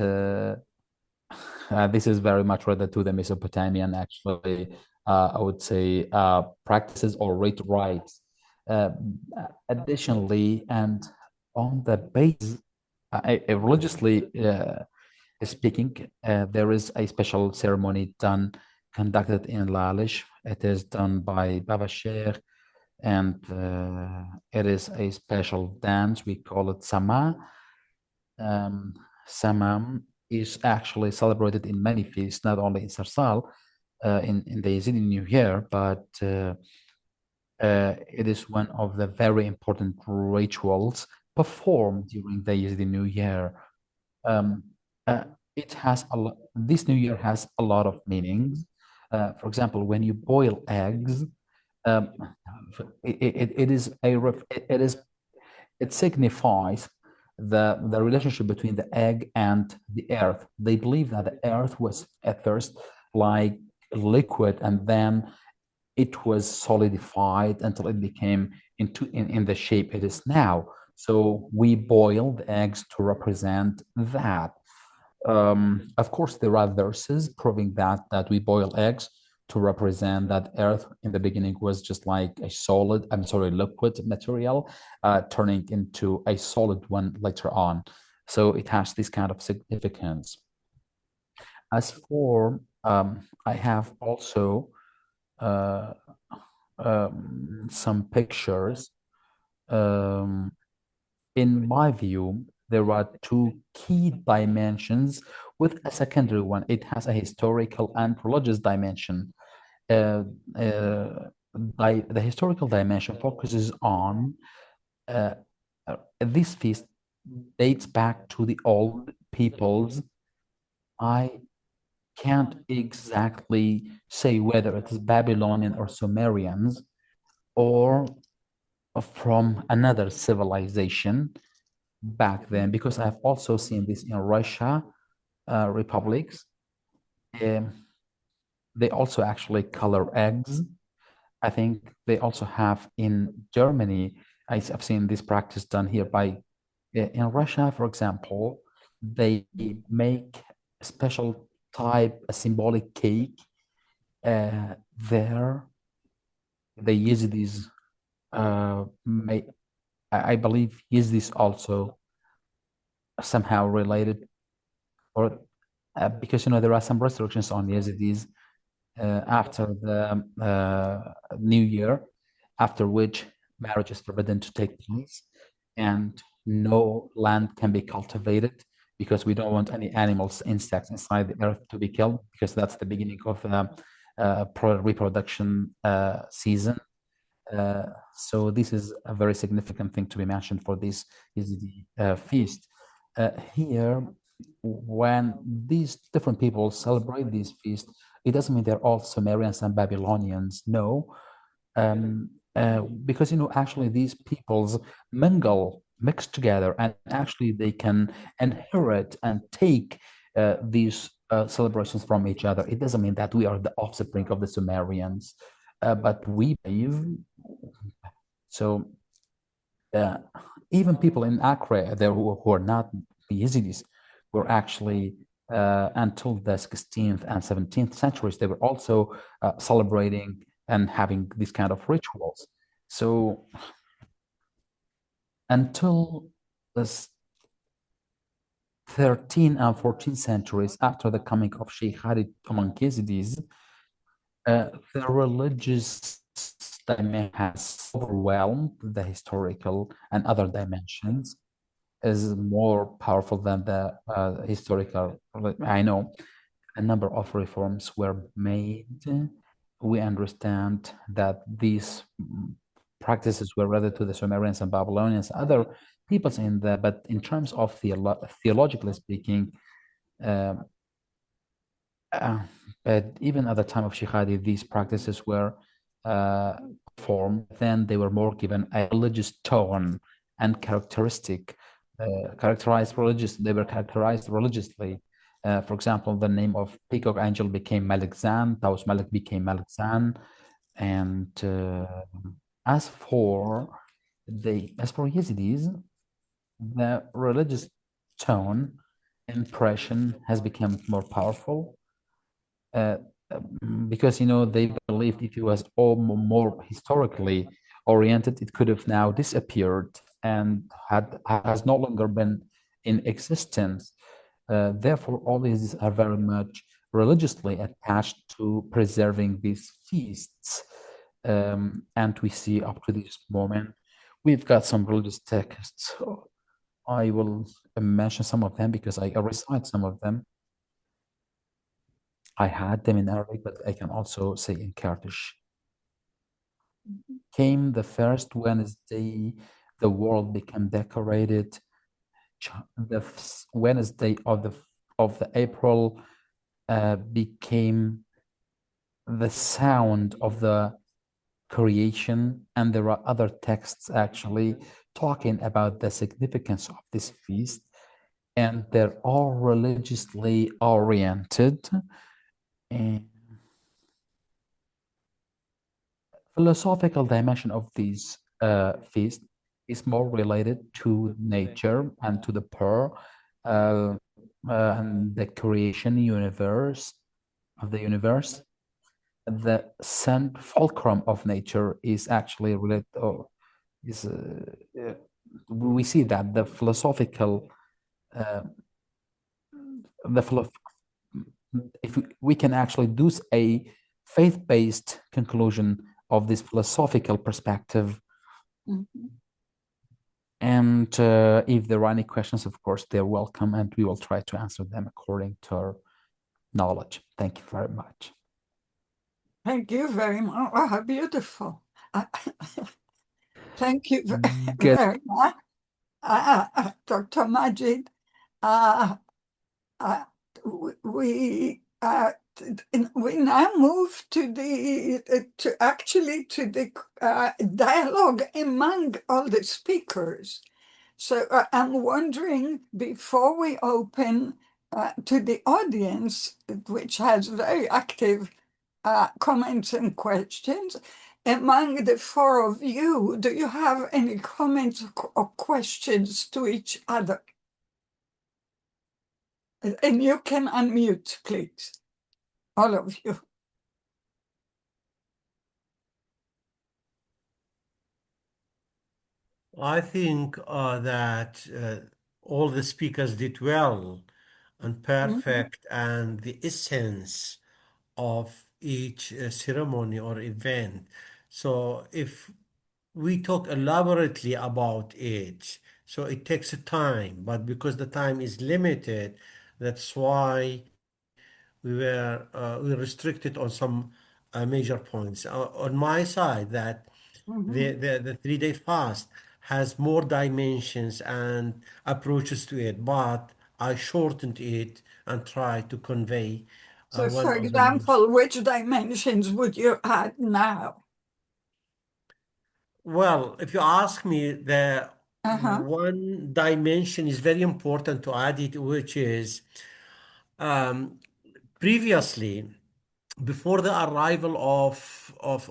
this is very much related to the Mesopotamian, actually, I would say, practices or rites. Additionally, and on the base, religiously speaking, there is a special ceremony conducted in Lalish. It is done by Baba Sheikh, and it is a special dance. We call it Sama. Sama is actually celebrated in many feasts, not only in Sarsal, in the Ezidi New Year, but it is one of the very important rituals performed during the Ezidi New Year. It has this New Year has a lot of meanings. For example, when you boil eggs, it signifies the relationship between the egg and the earth. They believe that the earth was at first like liquid, and then it was solidified until it became in the shape it is now. So we boil the eggs to represent that. Of course, there are verses proving that we boil eggs to represent that earth in the beginning was just like a liquid material, turning into a solid one later on. So it has this kind of significance. As for, I have also some pictures. In my view, there are two key dimensions with a secondary one. It has a historical and religious dimension. The historical dimension focuses on this feast dates back to the old peoples. I can't exactly say whether it is Babylonian or Sumerians or from another civilization back then, because I've also seen this in Russia republics. They also actually color eggs. I think they also have in Germany, I've seen this practice done here in Russia, for example, they make a special type, a symbolic cake there. The Ezidis I believe Ezidis also somehow related, or because there are some restrictions on the Ezidis after the New Year, after which marriage is forbidden to take place. and no land can be cultivated because we don't want any animals, insects inside the earth to be killed, because that's the beginning of the reproduction season. So this is a very significant thing to be mentioned for this Ezidi feast. Here, when these different people celebrate this feast, it doesn't mean they're all Sumerians and Babylonians. No, because actually these peoples mix together, and actually they can inherit and take these celebrations from each other. It doesn't mean that we are the offspring of the Sumerians, but we believe so. Even people in Accra, there who are not the Ezidis, were actually until the 16th and 17th centuries, they were also celebrating and having these kind of rituals. So until the 13th and 14th centuries, after the coming of Sheikh Khalid among Ezidis, the religious dimension has overwhelmed the historical and other dimensions, is more powerful than the historical. I know a number of reforms were made. We understand that these practices were rather to the Sumerians and Babylonians, other peoples in the, but in terms of theologically speaking, but even at the time of Sheikh Hadi, these practices were formed. Then they were more given a religious tone and characteristic, characterized religiously. For example, the name of Peacock Angel became Malikzan, Taus Malik became Malikzan, and as for Yazidis, the religious tone impression has become more powerful. Because they believed if it was all more historically oriented, it could have now disappeared and has no longer been in existence. Therefore, all these are very much religiously attached to preserving these feasts. And we see up to this moment, we've got some religious texts. I will mention some of them because I recite some of them. I had them in Arabic, but I can also say in Kurdish. Came the first Wednesday, the world became decorated. The Wednesday of the April became the sound of the creation, and there are other texts actually talking about the significance of this feast, and they're all religiously oriented. And philosophical dimension of these feast is more related to nature and to the poor and the creation universe of the universe. The fulcrum of nature is actually related. We see that the philosophical if we can actually do a faith-based conclusion of this philosophical perspective. Mm-hmm. And if there are any questions, of course, they're welcome, and we will try to answer them according to our knowledge. Thank you very much.
Thank you very much. Oh, beautiful. Thank you very much, Dr. Majid. We now move to the dialogue among all the speakers. So I'm wondering, before we open to the audience, which has very active comments and questions, among the four of you, do you have any comments or questions to each other? And you can unmute, please, all of you.
I think that all the speakers did well and perfect, and the essence of each ceremony or event. So if we talk elaborately about it, So it takes time, but because the time is limited, that's why we restricted on some major points. On my side, that the 3-day fast has more dimensions and approaches to it, but I shortened it and tried to convey
So,
one
for
of the most.
example, which dimensions would you add now?
Well, if you ask me, the one dimension is very important to add it, which is previously, before the arrival of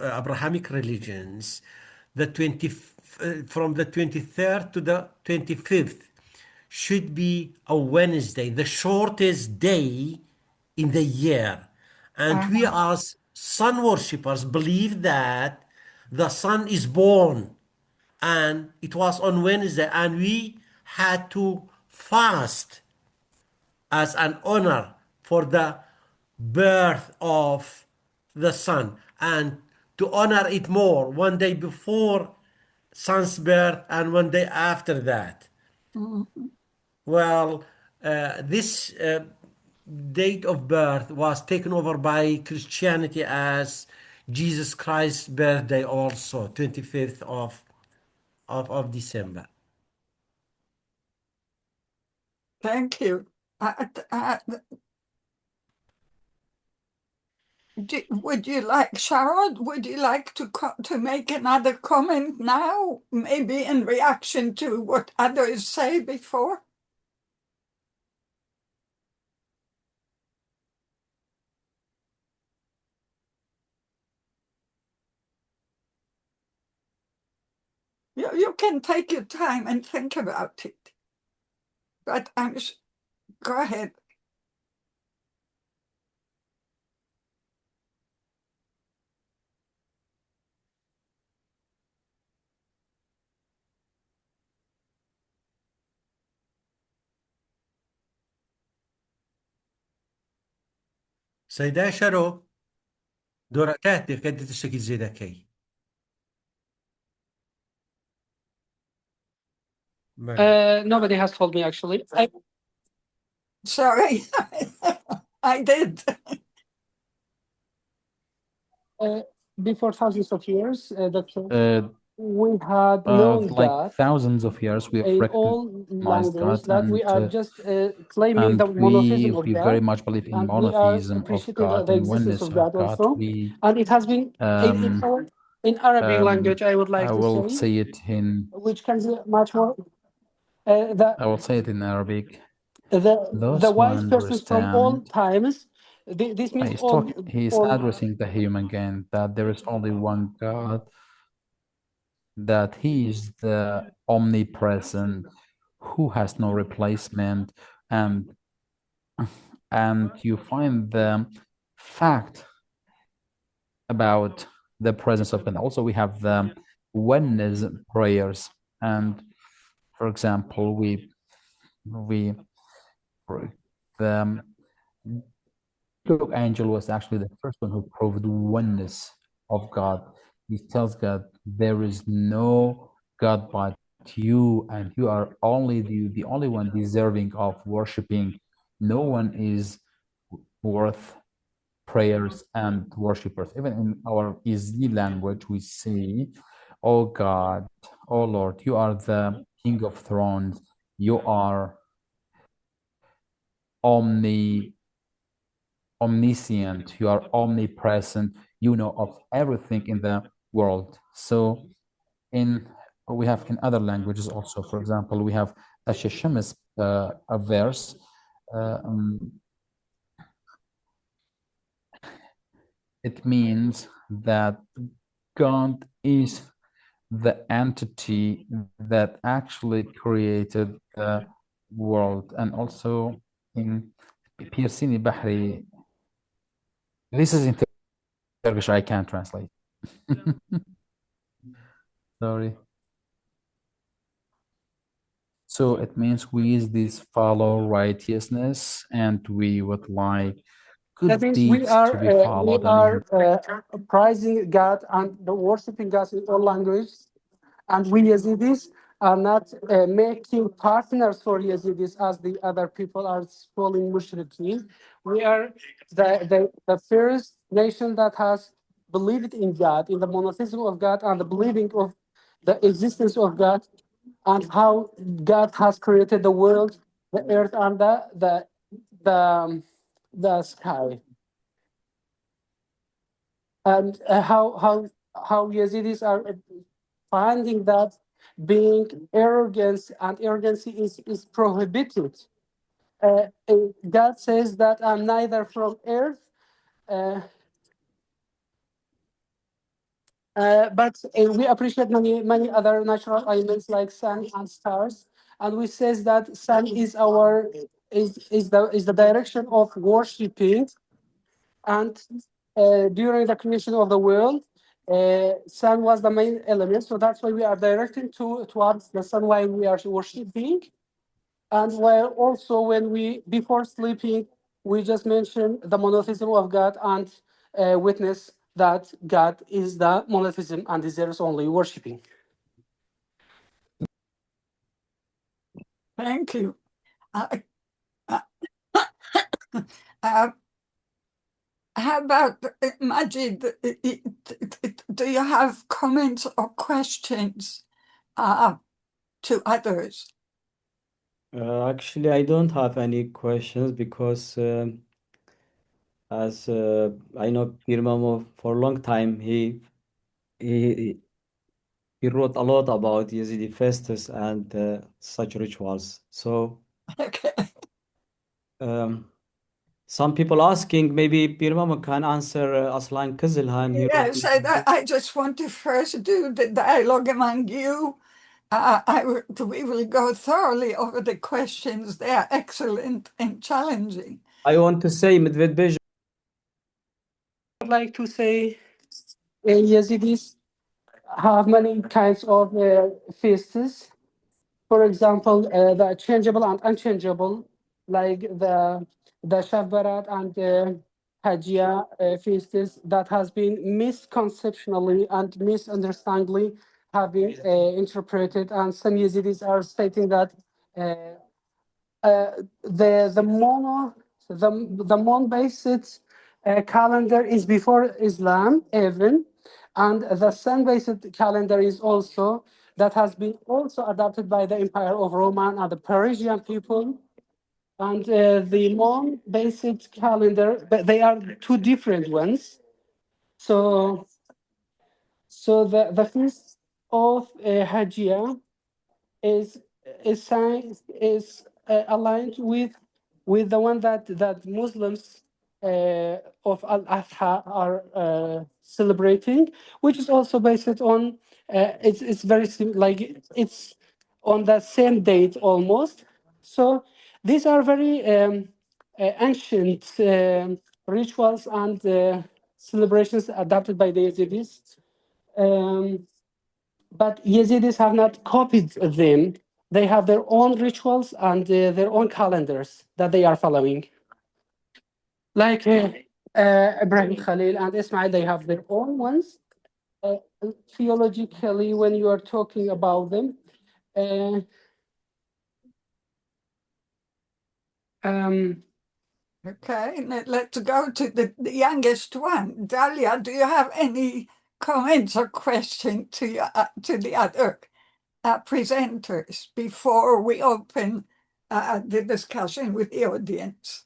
Abrahamic religions, from the 23rd to the 25th should be a Wednesday, the shortest day in the year. And we as sun worshippers believe that the sun is born and it was on Wednesday, and we had to fast as an honor for the birth of the sun, and to honor it more, one day before sun's birth and one day after that. Well, this date of birth was taken over by Christianity as Jesus Christ's birthday, also 25th of December.
Thank you. Would you like, Sharo, would you like to make another comment now, maybe in reaction to what others say before? You can take your time and think about it. But go ahead.
سيدة شارو دوركات قد تشتكي زي ذاكي
Nobody has told me actually.
Sorry, I did.
Before thousands of years, we had known
like
God
thousands of years we have
in all
recognized God,
languages, that we are
and
just claiming the monotheism of
we
God,
very much believe in
and we are
monotheism of
appreciating
God
the
and
existence
oneness
of
of
God
God.
also. And it has been in Arabic language, I would like
I
to
will
say,
say it in
which can be much more.
I will say it in Arabic.
The wise persons from all times. This means
he's addressing the human again, that there is only one God, that he is the omnipresent, who has no replacement, and you find the fact about the presence of God. Also, we have the oneness prayers, and for example, the angel was actually the first one who proved oneness of God. He tells God, there is no God but you, and you are only the only one deserving of worshiping. No one is worth prayers and worshippers. Even in our Ezidi language, we say, oh God, oh Lord, you are the King of Thrones. You are omniscient, you are omnipresent, you know of everything in the world. So we have in other languages also, for example, we have a Sheshemis a verse. It means that God is the entity that actually created the world. And also in Pirsini Bahri, this is in Turkish, I can't translate. Sorry. So it means we use this follow righteousness, and we would like good deeds to be followed.
We are praising God and worshiping God in all languages. And we Ezidis are not making partners for Yazidis as the other people are calling mushrikeen. We are the first nation that has believed in God, in the monotheism of God, and the believing of the existence of God, and how God has created the world, the earth, and the sky, and how Yazidis are finding that being arrogance and arrogancy is prohibited. God says that I'm neither from earth, but we appreciate many other natural elements like sun and stars, and we says that sun is the direction of worshiping, and during the creation of the world, sun was the main element, so that's why we are directing towards the sun while we are worshiping. And while also when before sleeping, we just mention the monotheism of God and witness that God is the monotheism and deserves only worshiping.
Thank you. How about Majid? Do you have comments or questions to others?
Actually, I don't have any questions because as I know Pir Mamo for a long time, he wrote a lot about Yazidi festus and such rituals. So
Okay.
some people asking, maybe Pir Mamo can answer Aslan Kizilhan.
Yes, I just want to first do the dialogue among you. We will go thoroughly over the questions. They are excellent and challenging.
I want to say,
I'd like to say Yazidis have many kinds of feasts. For example, the changeable and unchangeable, like the Shabbarat and the Hajjia feasts that has been misconceptionally and misunderstandingly have been interpreted, and some Yazidis are stating that the moon-based calendar is before Islam even, and the sun-based calendar is also that has been also adopted by the Empire of Roman and the Persian people. And the moon-based calendar, but they are two different ones. So the feast of Hajjia is aligned with the one that Muslims of Al-Adha are celebrating, which is also based on it's very like it's on the same date almost. So these are very ancient rituals and celebrations adopted by the Yazidis. But Yazidis have not copied them. They have their own rituals and their own calendars that they are following. Like Ibrahim Khalil and Ismail, they have their own ones. Theologically, when you are talking about them,
Okay, let's go to the youngest one. Dalia, do you have any comments or questions to the other presenters before we open the discussion with the audience?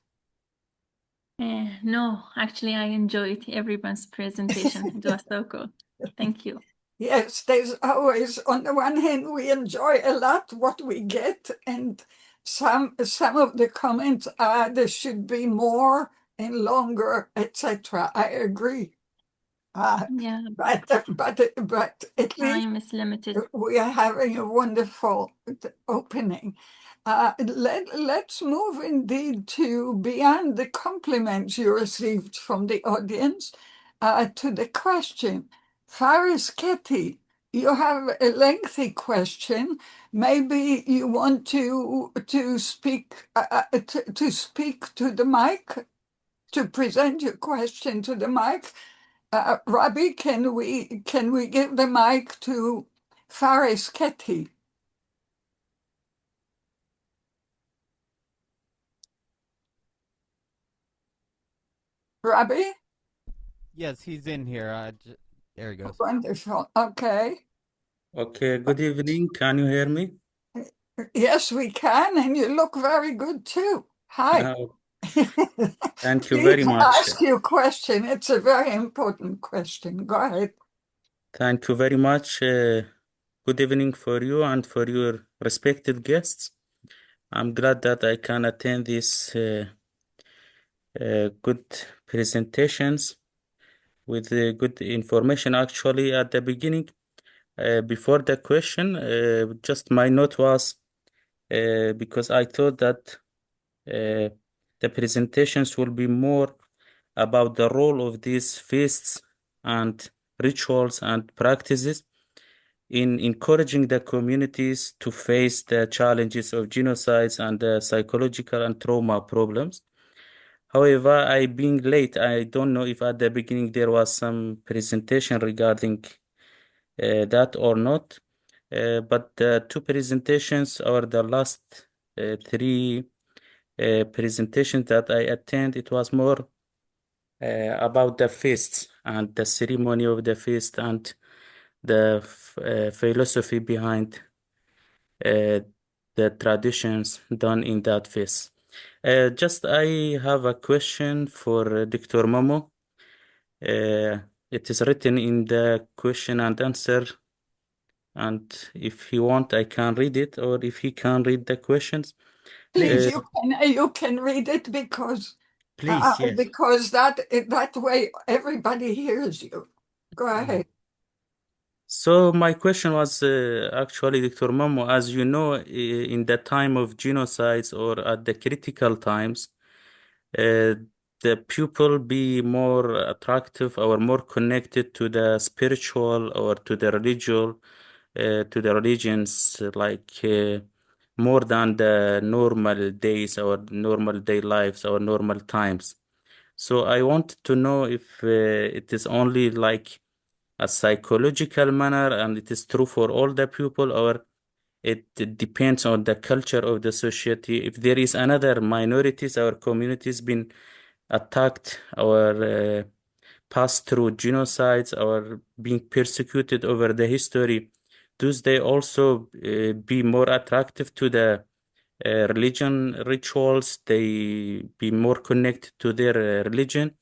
No, actually, I enjoyed everyone's presentation. It was so cool. Thank you.
Yes, there's always, on the one hand, we enjoy a lot what we get, and some of the comments are there should be more and longer, etc. I agree.
Yeah,
But at
time
least
is limited.
we are having a wonderful opening. Let's move indeed to beyond the compliments you received from the audience to the question. Faris Ketty, you have a lengthy question. Maybe you want to speak to the mic, to present your question to the mic. Rabbi, can we give the mic to Faris Ketty? Rabbi?
Yes, he's in here. There he goes.
Wonderful. Okay.
Okay, good evening. Can you hear me?
Yes, we can, and you look very good too. Hi.
Thank you very
Please
much.
ask your question. It's a very important question. Go ahead.
Thank you very much. Good evening for you and for your respected guests. I'm glad that I can attend these good presentations with good information. Actually, at the beginning, before the question, just my note was because I thought that the presentations will be more about the role of these feasts and rituals and practices in encouraging the communities to face the challenges of genocides and the psychological and trauma problems. However, I being late, I don't know if at the beginning there was some presentation regarding that or not. But the two presentations or the last three presentations that I attend, it was more about the feasts and the ceremony of the feast and the philosophy behind the traditions done in that feast. Just I have a question for Dr. Momo. It is written in the question and answer, and if he want, I can read it, or if he can read the questions.
Please, you can read it because
yes.
because that way everybody hears you. Go ahead.
So my question was actually, Dr. Momo, as you know, in the time of genocides or at the critical times, the people be more attractive or more connected to the spiritual or to the religions, like more than the normal days or normal day lives or normal times. So I want to know if it is only like a psychological manner and it is true for all the people, or it depends on the culture of the society. If there is another minorities or communities been attacked or passed through genocides or being persecuted over the history, does they also be more attractive to the religion rituals? They be more connected to their religion?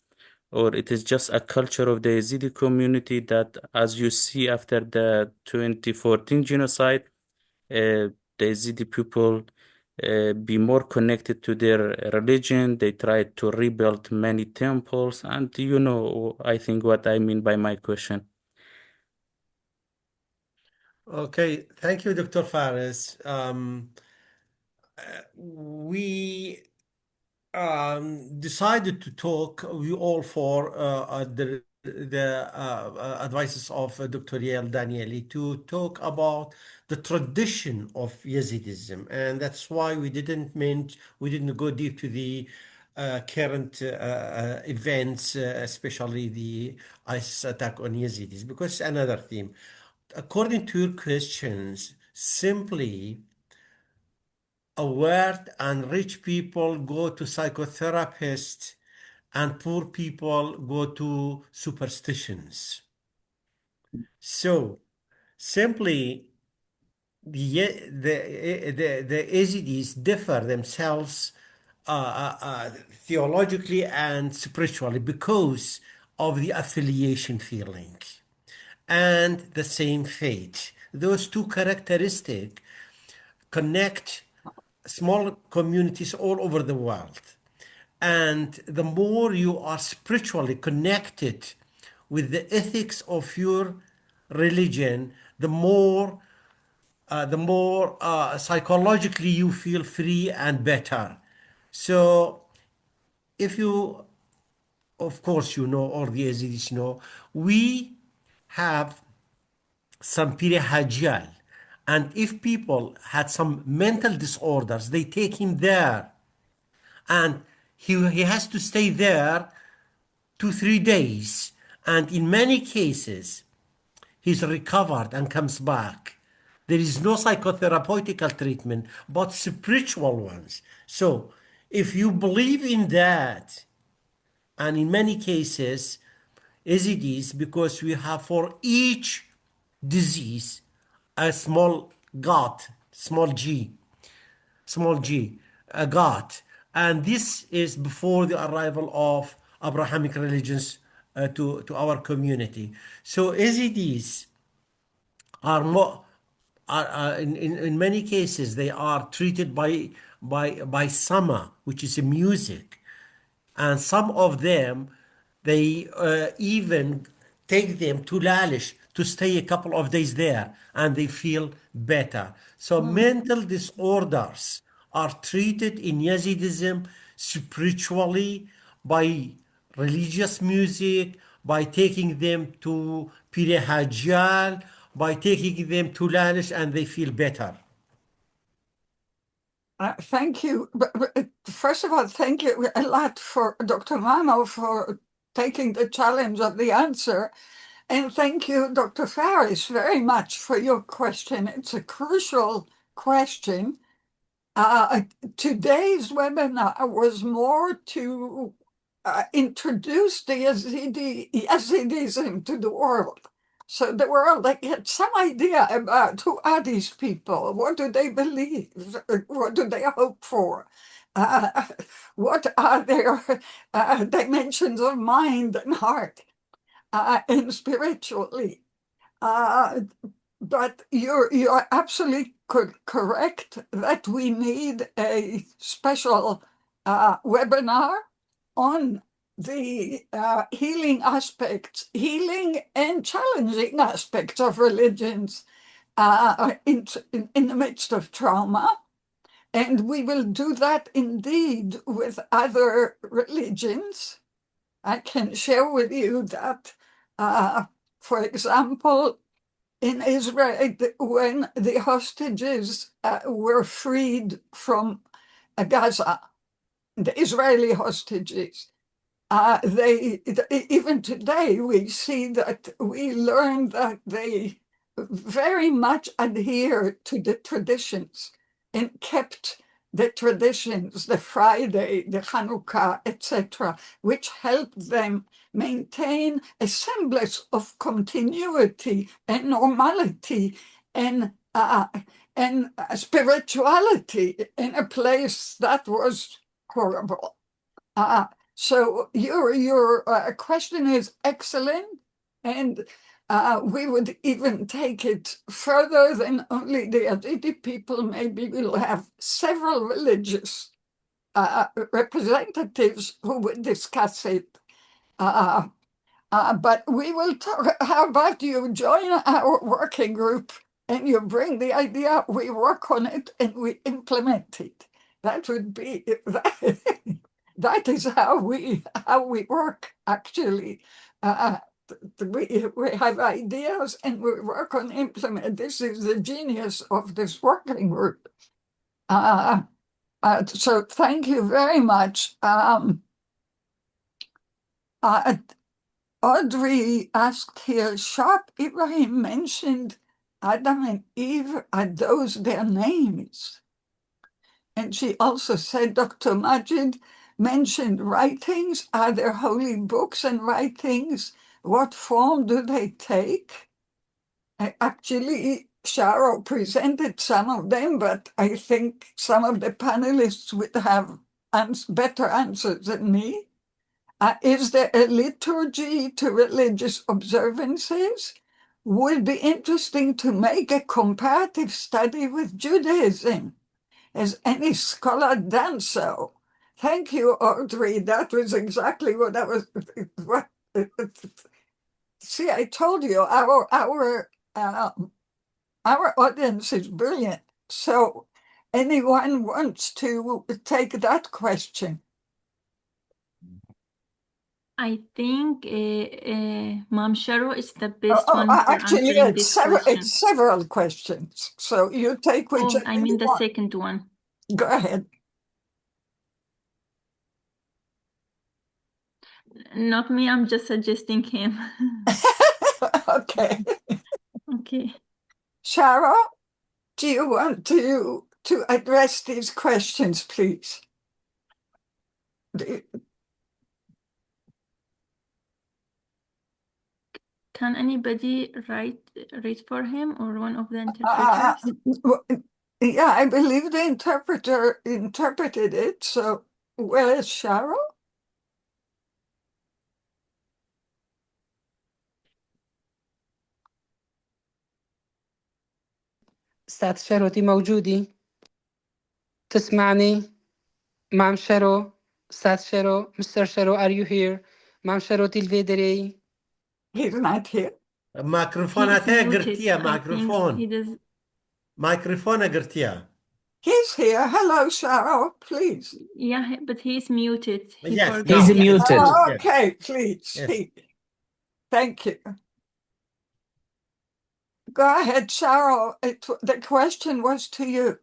Or it is just a culture of the Ezidi community that, as you see after the 2014 genocide, the Ezidi people be more connected to their religion. They tried to rebuild many temples, and you know, I think what I mean by my question.
Okay, thank you, Dr. Faris. We decided to talk, we all four, the advices of Dr. Yael Danieli, to talk about the tradition of Yazidism, and that's why we didn't go deep to the current events, especially the ISIS attack on Yazidis, because it's another theme. According to your questions, simply aware and rich people go to psychotherapists and poor people go to superstitions. So simply the Ezidis differ themselves theologically and spiritually because of the affiliation feeling and the same faith. Those two characteristics connect small communities all over the world. And the more you are spiritually connected with the ethics of your religion, the more psychologically you feel free and better. So if you, of course, you know, or the Ezidis know, we have some piri-hajjal. And if people had some mental disorders, they take him there. And he has to stay there 2-3 days. And in many cases, he's recovered and comes back. There is no psychotherapeutical treatment, but spiritual ones. So if you believe in that, and in many cases, Ezidis, because we have for each disease a small god, small g, a god. And this is before the arrival of Abrahamic religions to our community. So Ezidis are more, in many cases, they are treated by sama, which is a music. And some of them, they even take them to Lalish to stay a couple of days there, and they feel better. So mental disorders are treated in Yazidism spiritually by religious music, by taking them to Pir Hajjal, by taking them to Lalish, and they feel better.
Thank you. First of all, thank you a lot for Dr. Mamo for taking the challenge of the answer. And thank you, Dr. Faris, very much for your question. It's a crucial question. Today's webinar was more to introduce the Ezidism to the world. So the world, they get some idea about who are these people, what do they believe, what do they hope for, what are their dimensions of mind and heart, and spiritually. But you're absolutely correct that we need a special webinar on the healing aspects, healing and challenging aspects of religions in the midst of trauma. And we will do that indeed with other religions. I can share with you that, for example, in Israel, when the hostages were freed from Gaza, the Israeli hostages, even today we see that we learn that they very much adhere to the traditions and kept the traditions, the Friday, the Hanukkah, etc., which helped them maintain a semblance of continuity and normality and spirituality in a place that was horrible. So your question is excellent, and we would even take it further than only the Ezidi people. Maybe we'll have several religious representatives who would discuss it. But we will talk. How about you join our working group and you bring the idea, we work on it and we implement it. That would be that is how we work actually. We have ideas and we work on implement. This is the genius of this working group. So thank you very much. Audrey asked here, Sharo Ibrahim mentioned Adam and Eve, are those their names? And she also said, Dr. Majid mentioned writings. Are there holy books and writings? What form do they take? Actually, Sharo presented some of them, but I think some of the panelists would have better answers than me. Is there a liturgy to religious observances? Would be interesting to make a comparative study with Judaism. Has any scholar done so? Thank you, Audrey. That was exactly what I was. See, I told you our audience is brilliant. So, anyone wants to take that question?
I think Mom Sharo is the best one for
actually,
answering this question.
It's several questions. So you take whichever
I mean
you
the
want.
second one.
Go ahead.
Not me, I'm just suggesting him.
Okay.
Okay.
Sharo, do you want to address these questions, please?
Can anybody read for him or one of the interpreters?
Yeah, I believe the interpreter interpreted it. So, where is Sharo?
أستاذ شارو دي موجودي تسمعني مام شارو أستاذ شارو Mr. Sharo, are you here مام شارو تلفيدري
He's not here.
مايكروفوناتها
He's muted,
قرتيها
I think.
مايكروفون
He does.
مايكروفون قرتيها.
He's here. Hello, Sharo, please.
Yeah, but he's muted. He
Yes,
forgot.
He's
now.
muted.
Oh,
Yes.
okay, please.
Yes.
Speak. Thank you. Go ahead, Sharo. The question was to you.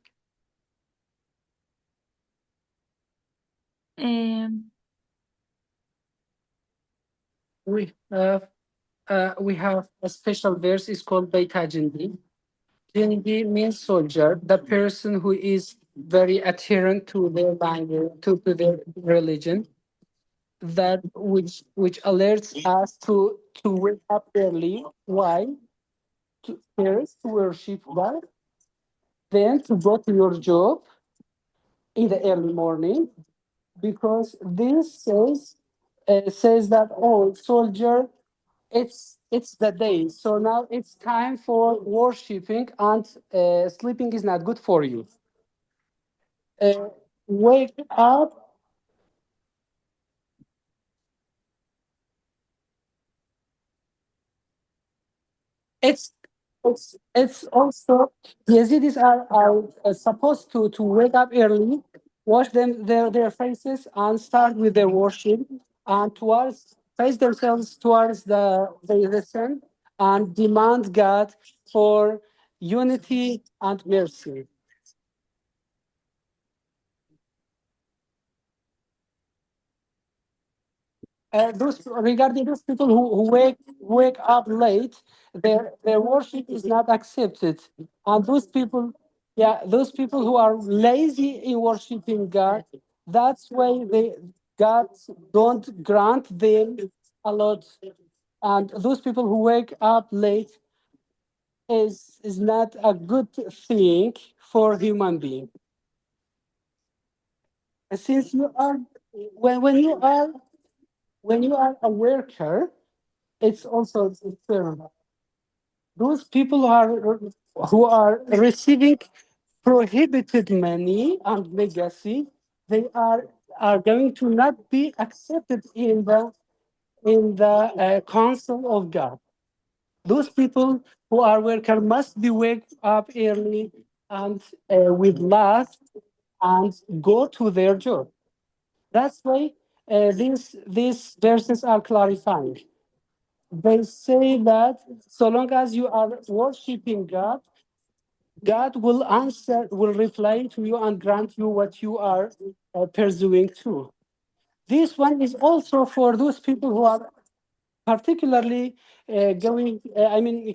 we have a special verse. It's called Baytajendi. Jendi means soldier, the person who is very adherent to their language, to their religion, that which alerts us to wake up early. Why? First, to worship God, then to go to your job in the early morning, because this says that, oh, soldier, it's the day, so now it's time for worshiping, and sleeping is not good for you. Wake up. It's also Yazidis are supposed to wake up early, wash their faces, and start with their worship, and face themselves towards the sun, and demand God for unity and mercy. Regarding those people who wake up late, their worship is not accepted, and those people who are lazy in worshiping God, that's why God don't grant them a lot, and those people who wake up late is not a good thing for human being. Since you are when you are a worker, it's also fair. Those people who are receiving prohibited money and legacy, they are going to not be accepted in the council of God. Those people who are worker must be wake up early and with love and go to their job. That's why these verses are clarifying. They say that so long as you are worshiping God, God will reply to you and grant you what you are pursuing to. This one is also for those people who are particularly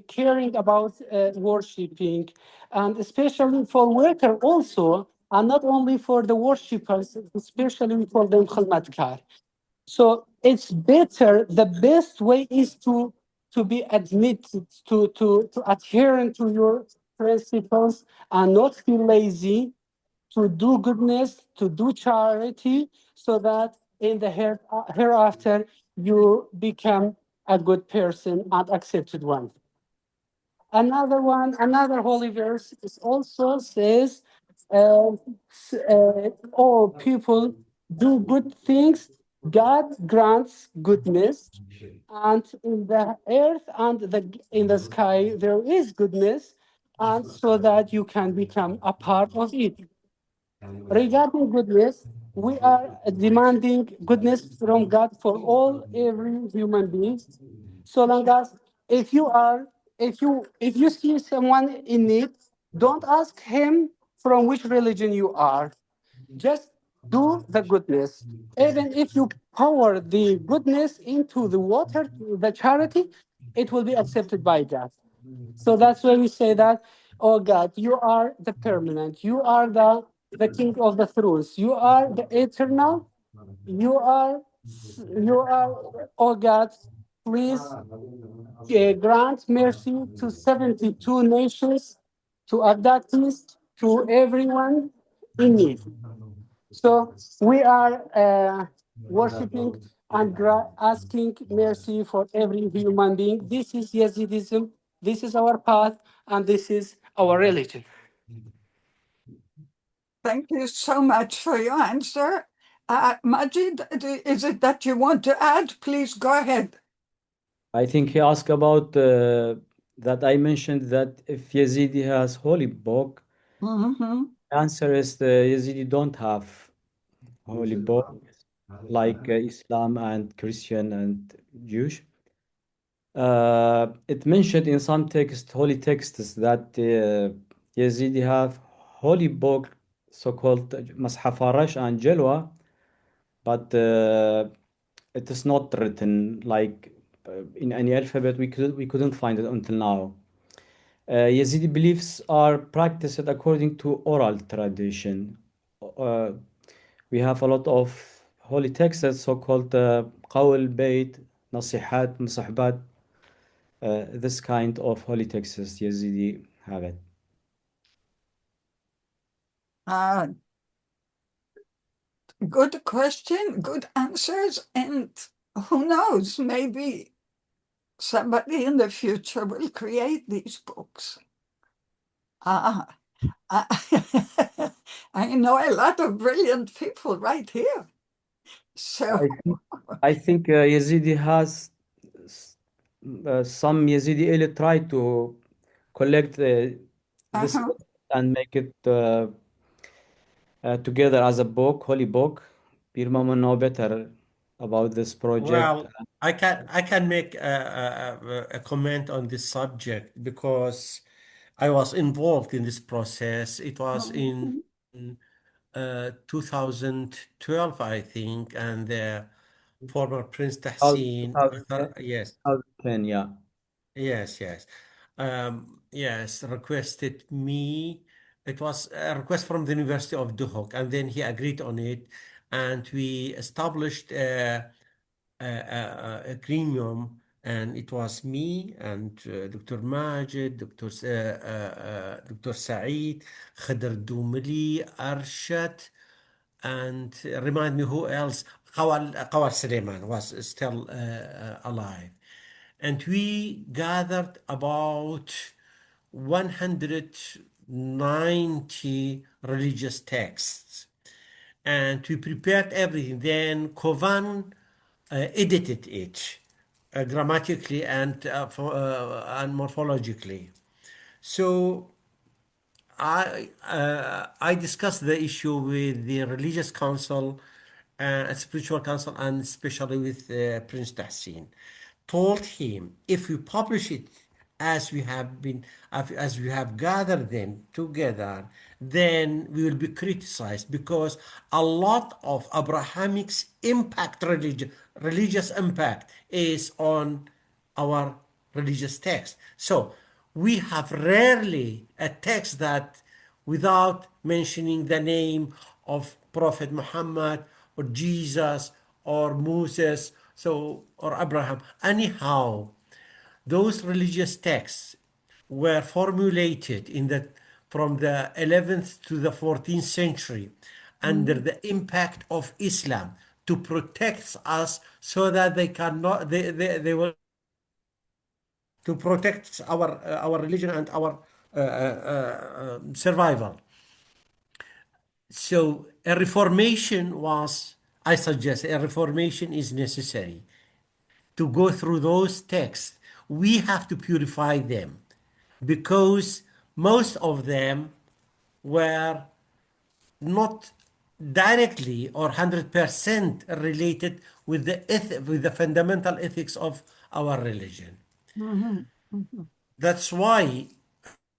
caring about worshiping, and especially for worker also, and not only for the worshippers, especially for the Khalmatkar. So it's better, the best way is to be admitted, to adhere to your principles and not be lazy, to do goodness, to do charity, so that in the hereafter you become a good person and accepted one. Another holy verse is also says, all people do good things, God grants goodness, and in the earth and in the sky there is goodness, and so that you can become a part of it. Regarding goodness, we are demanding goodness from God for every human being. So long as if you see someone in need, don't ask him from which religion you are. Just do the goodness. Even if you pour the goodness into the water, the charity, it will be accepted by God. So that's why we say that, oh God, you are the permanent, you are the king of the thrones, you are the eternal, you are, oh God, please grant mercy to 72 nations, to abductees, to everyone in need. So we are worshiping and asking mercy for every human being. This is Yazidism, this is our path, and this is our religion.
Thank you so much for your answer. Majid, is it that you want to add? Please go ahead.
I think he asked about that I mentioned that if Yazidi has holy book,
Mm-hmm.
the answer is the Yazidi don't have holy book like Islam and Christian and Jewish. It mentioned in some text, holy texts, that Yazidi have holy book, so-called Mashaf Arash and Jalwa, but it is not written like in any alphabet. We couldn't find it until now. Yazidi beliefs are practiced according to oral tradition. We have a lot of holy texts, so-called Qawl, Bayt, Nasihat, Musahbat. This kind of holy texts, Yazidi have it.
Good question, good answers, and who knows, maybe somebody in the future will create these books. I know a lot of brilliant people right here. So
I think Yazidi has some Yazidi elite try to collect this and make it together as a book, holy book. Birma will know better about this project.
Well, I can make a comment on this subject because I was involved in this process. It was in 2012, I think, and the former Prince Tahsin, yes,
2010, yeah.
yes, requested me. It was a request from the University of Duhok, and then he agreed on it, and we established a gremium, and it was me and Dr. Majid, Dr. Saeed, Khadr Doumeli, Arshad, and remind me who else? Qawar Suleiman was still alive. And we gathered about 190 religious texts. And we prepared everything. Then Kovan edited it grammatically and morphologically. So I discussed the issue with the religious council, spiritual council, and especially with Prince Tahsin. Told him if we publish it as we have gathered them together, then we will be criticized because a lot of Abrahamic's impact, religious impact, is on our religious text. So we have rarely a text that without mentioning the name of Prophet Muhammad or Jesus or Moses, or Abraham. Anyhow, those religious texts were formulated from the 11th to the 14th century under the impact of Islam to protect us so that they will to protect our religion and our survival. So a reformation I suggest a reformation is necessary. To go through those texts, we have to purify them because most of them were not directly or 100% related with the fundamental ethics of our religion. That's why,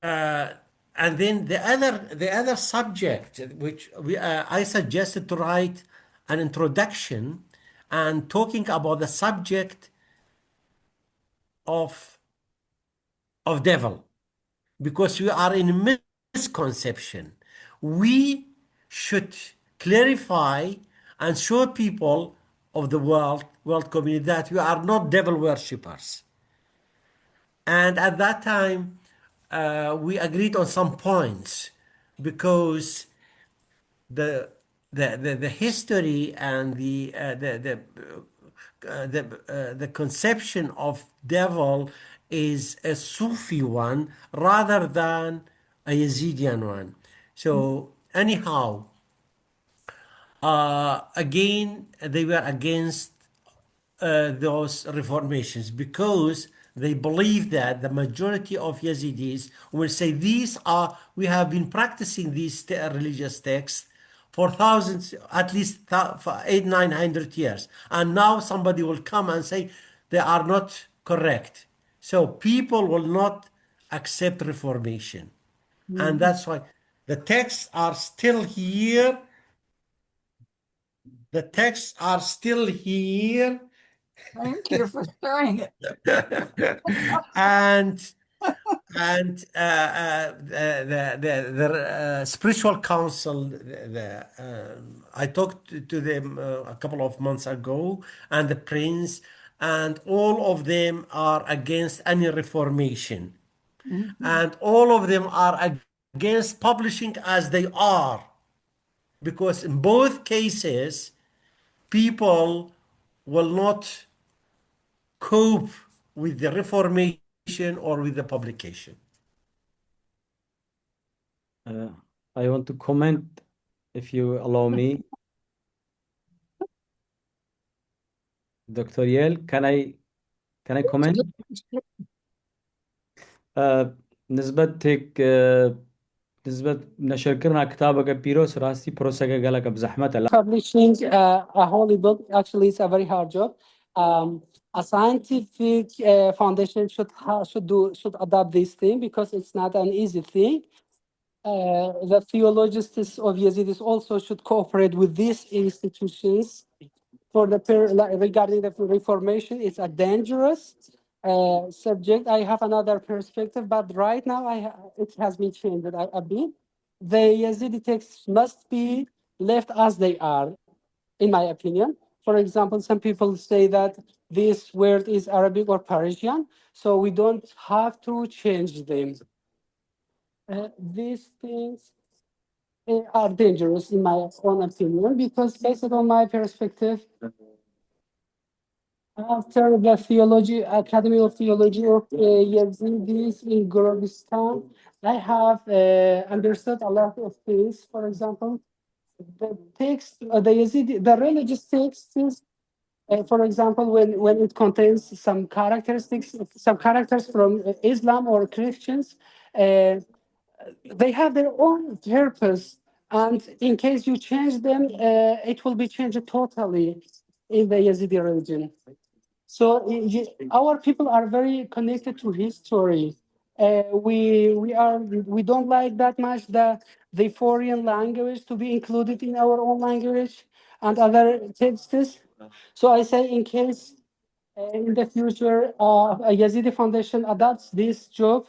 and then the other subject which I suggested to write an introduction and talking about the subject of devil, because we are in misconception. We should clarify and show people of the world community that we are not devil worshippers. And at that time, we agreed on some points because the history and the conception of devil is a Sufi one rather than a Yazidi one. So anyhow, again, they were against those reformations because they believe that the majority of Yazidis will say we have been practicing these religious texts for thousands, at least for 800-900 years, and now somebody will come and say they are not correct. So people will not accept reformation, and that's why the texts are still here. The texts are still here.
Thank you for sharing it.
and the spiritual council, I talked to them a couple of months ago, and the prince, and all of them are against any reformation, and all of them are against publishing as they are, because in both cases people will not cope with the reformation or with the publication.
I want to comment, if you allow me. Dr. Yale, can I comment? نسبة نشر كرنا كتابك بيروس راسي بروسك قالك بزحمته.
Publishing a holy book actually is a very hard job. A scientific foundation should adopt this thing because it's not an easy thing. The theologists of Yazidis also should cooperate with these institutions for regarding the Reformation. It's a dangerous subject. I have another perspective, but right now it has been changed a bit. The Yazidi texts must be left as they are, in my opinion. For example, some people say that this word is Arabic or Persian, so we don't have to change them. These things are dangerous, in my own opinion, because based on my perspective, after the Academy of Theology of Yazidis in Kurdistan, I have understood a lot of things. For example, the text, the religious texts, for example, when it contains some characters from Islam or Christians, they have their own purpose, and in case you change them, it will be changed totally in the Yazidi religion. So our people are very connected to history. We don't like that much the foreign language to be included in our own language and other texts. So I say, in case in the future a Yazidi Foundation adopts this job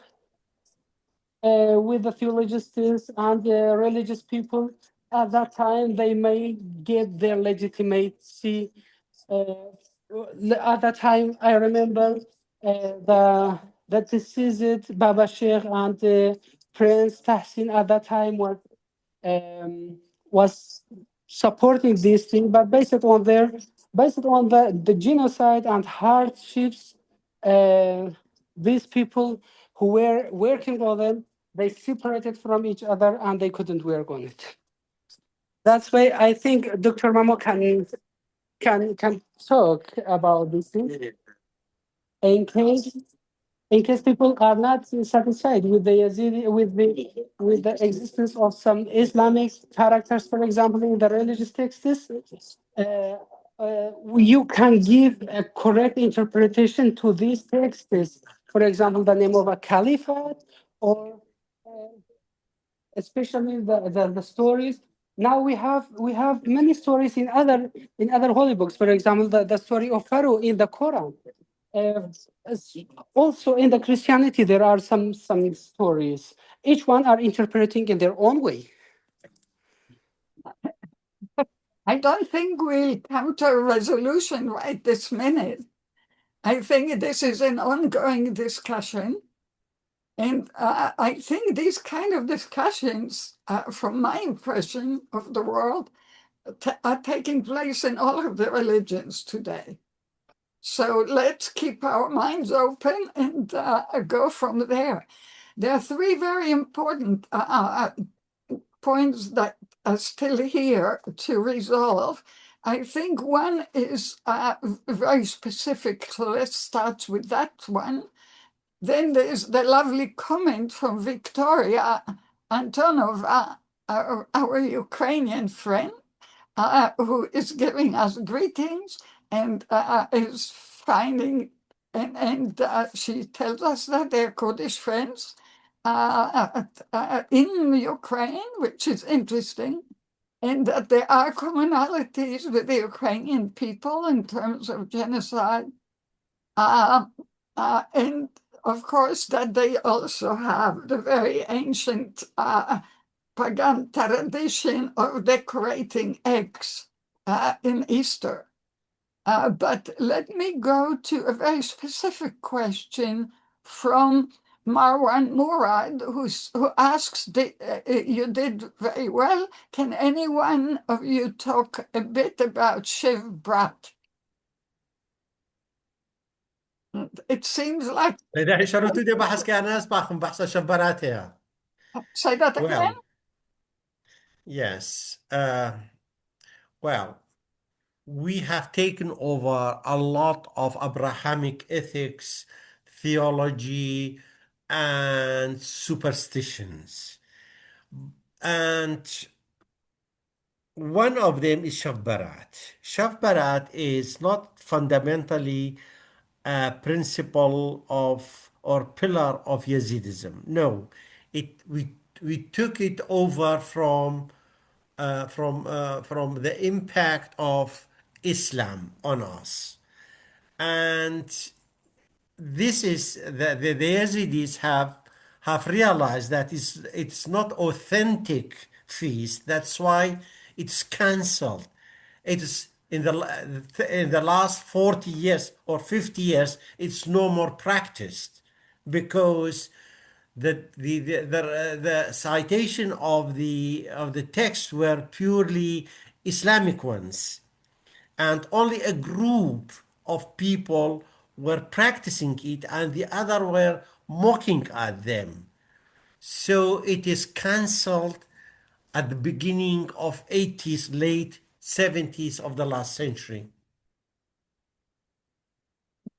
with the theologians and the religious people, at that time they may get their legitimacy. At that time, I remember the deceased Baba Sheikh and Prince Tahsin at that time was supporting this thing, but based on the genocide and hardships, these people who were working on them, they separated from each other and they couldn't work on it. That's why I think Dr. Mamo can talk about these things. In case people are not satisfied with the Yazidi, with the existence of some Islamic characters, for example, in the religious texts, you can give a correct interpretation to these texts. For example, the name of a caliphate, or especially the stories. Now we have many stories in other holy books. For example, the story of Pharaoh in the Quran. Also in the Christianity, there are some stories. Each one are interpreting in their own way.
I don't think we'll come to a resolution right this minute. I think this is an ongoing discussion. And I think these kind of discussions, from my impression of the world, are taking place in all of the religions today. So let's keep our minds open and go from there. There are three very important points that are still here to resolve. I think one is very specific, so let's start with that one. Then there's the lovely comment from Victoria Antonova, our Ukrainian friend, who is giving us greetings and is finding, and she tells us that they're Kurdish friends in Ukraine, which is interesting, and that there are commonalities with the Ukrainian people in terms of genocide. And of course, that they also have the very ancient pagan tradition of decorating eggs in Easter. But let me go to a very specific question from Marwan Murad, who asks, you did very well. Can any one of you talk a bit about Shiv Brat? It seems like...
إذا شروط دي بحث كان ناس باخم بحث شبراتها.
Say that again?
Well, yes. Well, we have taken over a lot of Abrahamic ethics, theology, and superstitions. And one of them is Shavbarat. Shavbarat is not fundamentally a principle of or pillar of Yazidism. No, we took it over from the impact of Islam on us, and this is the Yazidis have realized that it's not authentic feast. That's why it's cancelled. It's in the last 40 years or 50 years, it's no more practiced because the citation of the text were purely Islamic ones, and only a group of people were practicing it, and the other were mocking at them. So it is cancelled at the beginning of 80s, late 70s of the last century.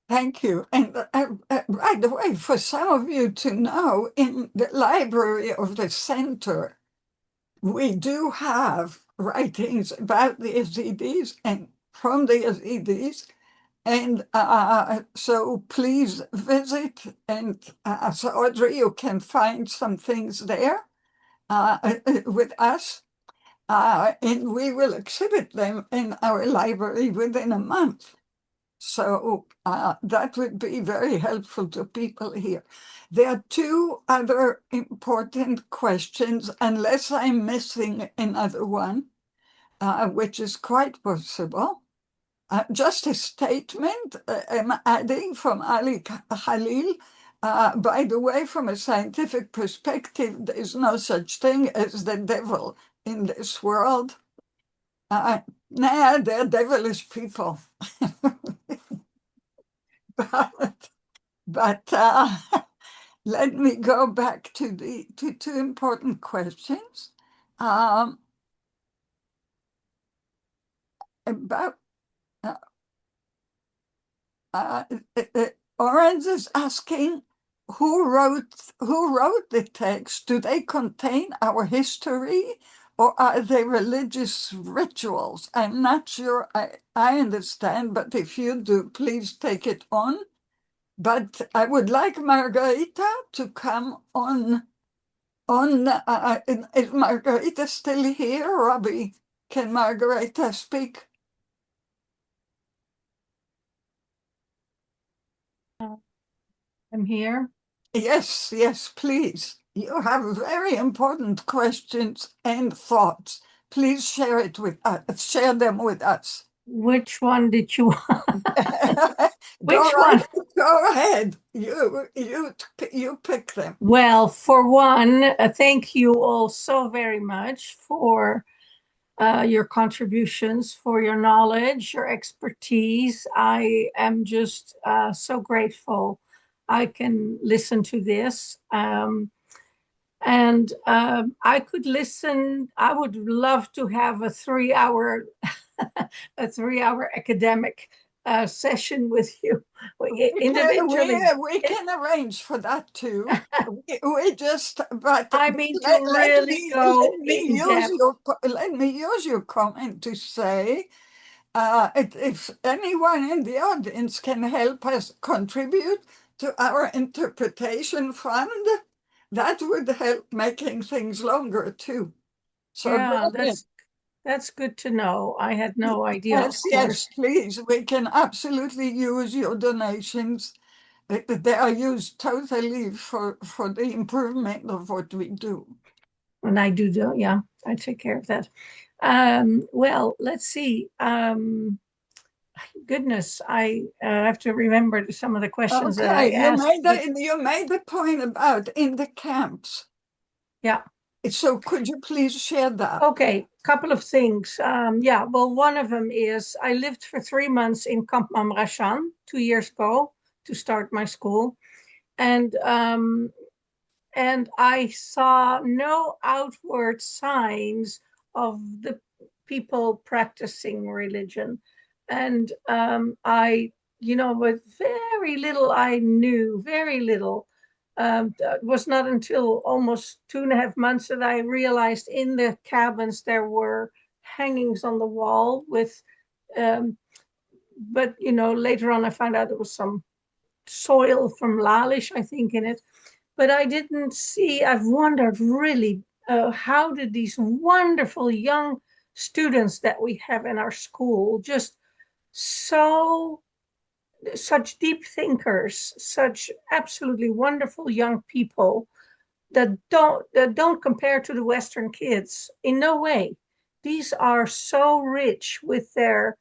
Thank you. And by the way, for some of you to know, in the library of the center, we do have writings about the Ezidis and from the Ezidis. And so please visit. And so Audrey, you can find some things there with us. And we will exhibit them in our library within a month. So that would be very helpful to people here. There are two other important questions, unless I'm missing another one, which is quite possible. Just a statement I'm adding from Ali Khalil. By the way, from a scientific perspective, there's no such thing as the devil in this world. They're devilish people. But let me go back to the two important questions. About Orange is asking who wrote the text. Do they contain our history, or are they religious rituals? I'm not sure I understand, but if you do, please take it on. But I would like Margarita to come on. Is Margarita still here, Robbie? Can Margarita speak?
I'm here.
Yes, yes, please. You have very important questions and thoughts. please share it with us. Share them with us.
Which one did you want? Which
Go
one?
Go ahead. You pick them.
Well, for one, thank you all so very much for your contributions, for your knowledge, your expertise. I am just so grateful I can listen to this. And I could listen. I would love to have a 3-hour academic session with you individually.
We can arrange for that too. But
I mean to really go in depth.
Let me use your comment to say, if anyone in the audience can help us contribute to our interpretation fund, that would help making things longer too. So
yeah, that's good to know. I had no idea.
Yes, please. We can absolutely use your donations. They are used totally for the improvement of what we do.
And I do, yeah, I take care of that. Well, let's see. Goodness, I have to remember some of the questions that I asked.
You made the point about in the camps.
Yeah.
So could you please share that?
Okay, couple of things. Yeah, well, one of them is I lived for 3 months in Camp Mamrashan 2 years ago to start my school. And I saw no outward signs of the people practicing religion. And with very little I knew, very little. It was not until almost 2.5 months that I realized in the cabins there were hangings on the wall with, but later on I found out there was some soil from Lalish, I think, in it. But I didn't see, I've wondered really, how did these wonderful young students that we have in our school, just such deep thinkers, such absolutely wonderful young people that don't compare to the Western kids in no way. These are so rich with their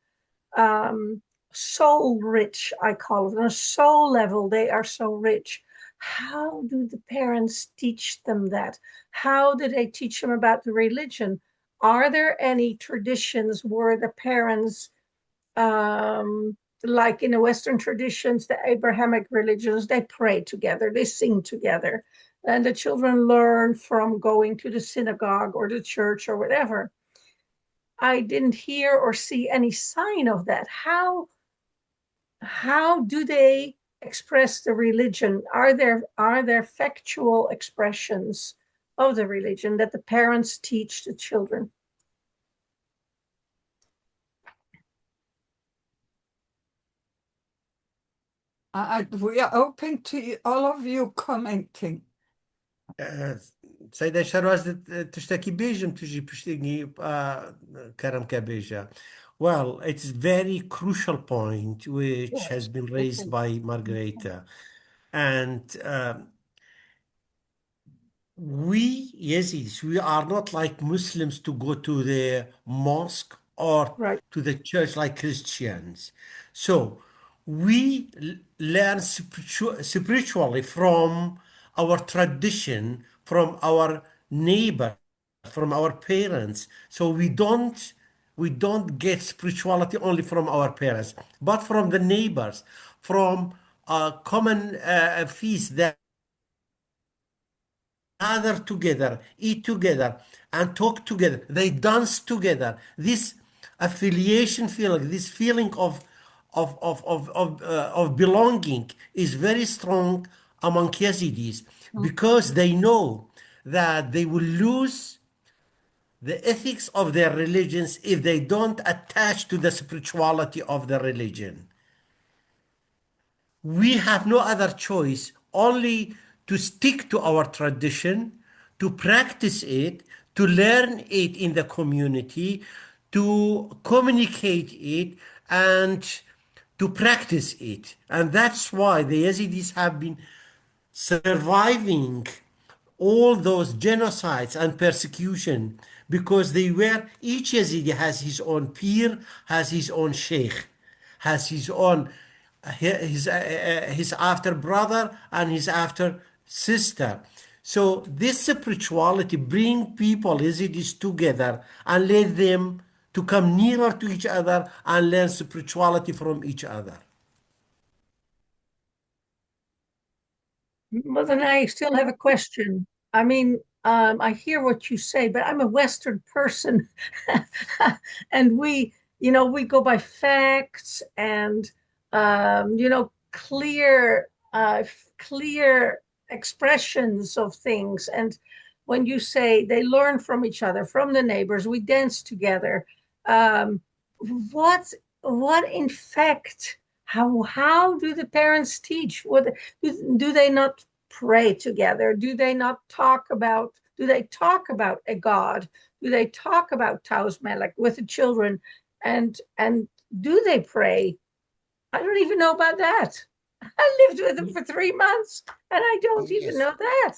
soul rich, I call it. On a soul level, they are so rich. How do the parents teach them that? How do they teach them about the religion? Are there any traditions where the parents, like in the Western traditions, the Abrahamic religions, they pray together, they sing together, and the children learn from going to the synagogue or the church or whatever? I didn't hear or see any sign of that. How do they express the religion? Are there factual expressions of the religion that the parents teach the children?
We are open to all of you commenting.
سيدة شارو از تشتكي بيجم تجي بشتكي كرم كبيجة. Well, it's a very crucial point which has been raised by Margareta. And we Yazidis, we are not like Muslims to go to the mosque or to the church like Christians. So we learn spiritually from our tradition, from our neighbor, from our parents. So we don't get spirituality only from our parents, but from the neighbors, from a common feast that gather together, eat together, and talk together. They dance together. This affiliation feeling, this feeling of belonging is very strong among Yazidis because they know that they will lose the ethics of their religions if they don't attach to the spirituality of the religion. We have no other choice only to stick to our tradition, to practice it, to learn it in the community, to communicate it, and to practice it. And that's why the Yazidis have been surviving all those genocides and persecution, because each Yazidi has his own peer, has his own sheikh, has his own, his after brother and his after sister. So this spirituality bring people, Yazidis, together and let them to come nearer to each other and learn spirituality from each other.
Well, then I still have a question. I mean, I hear what you say, but I'm a Western person, and we go by facts and clear expressions of things. And when you say they learn from each other, from the neighbors, we dance together. What in fact? How do the parents teach? Do they not pray together? Do they talk about a God? Do they talk about Taos Melech with the children? And do they pray? I don't even know about that. I lived with them for 3 months and I don't even know that.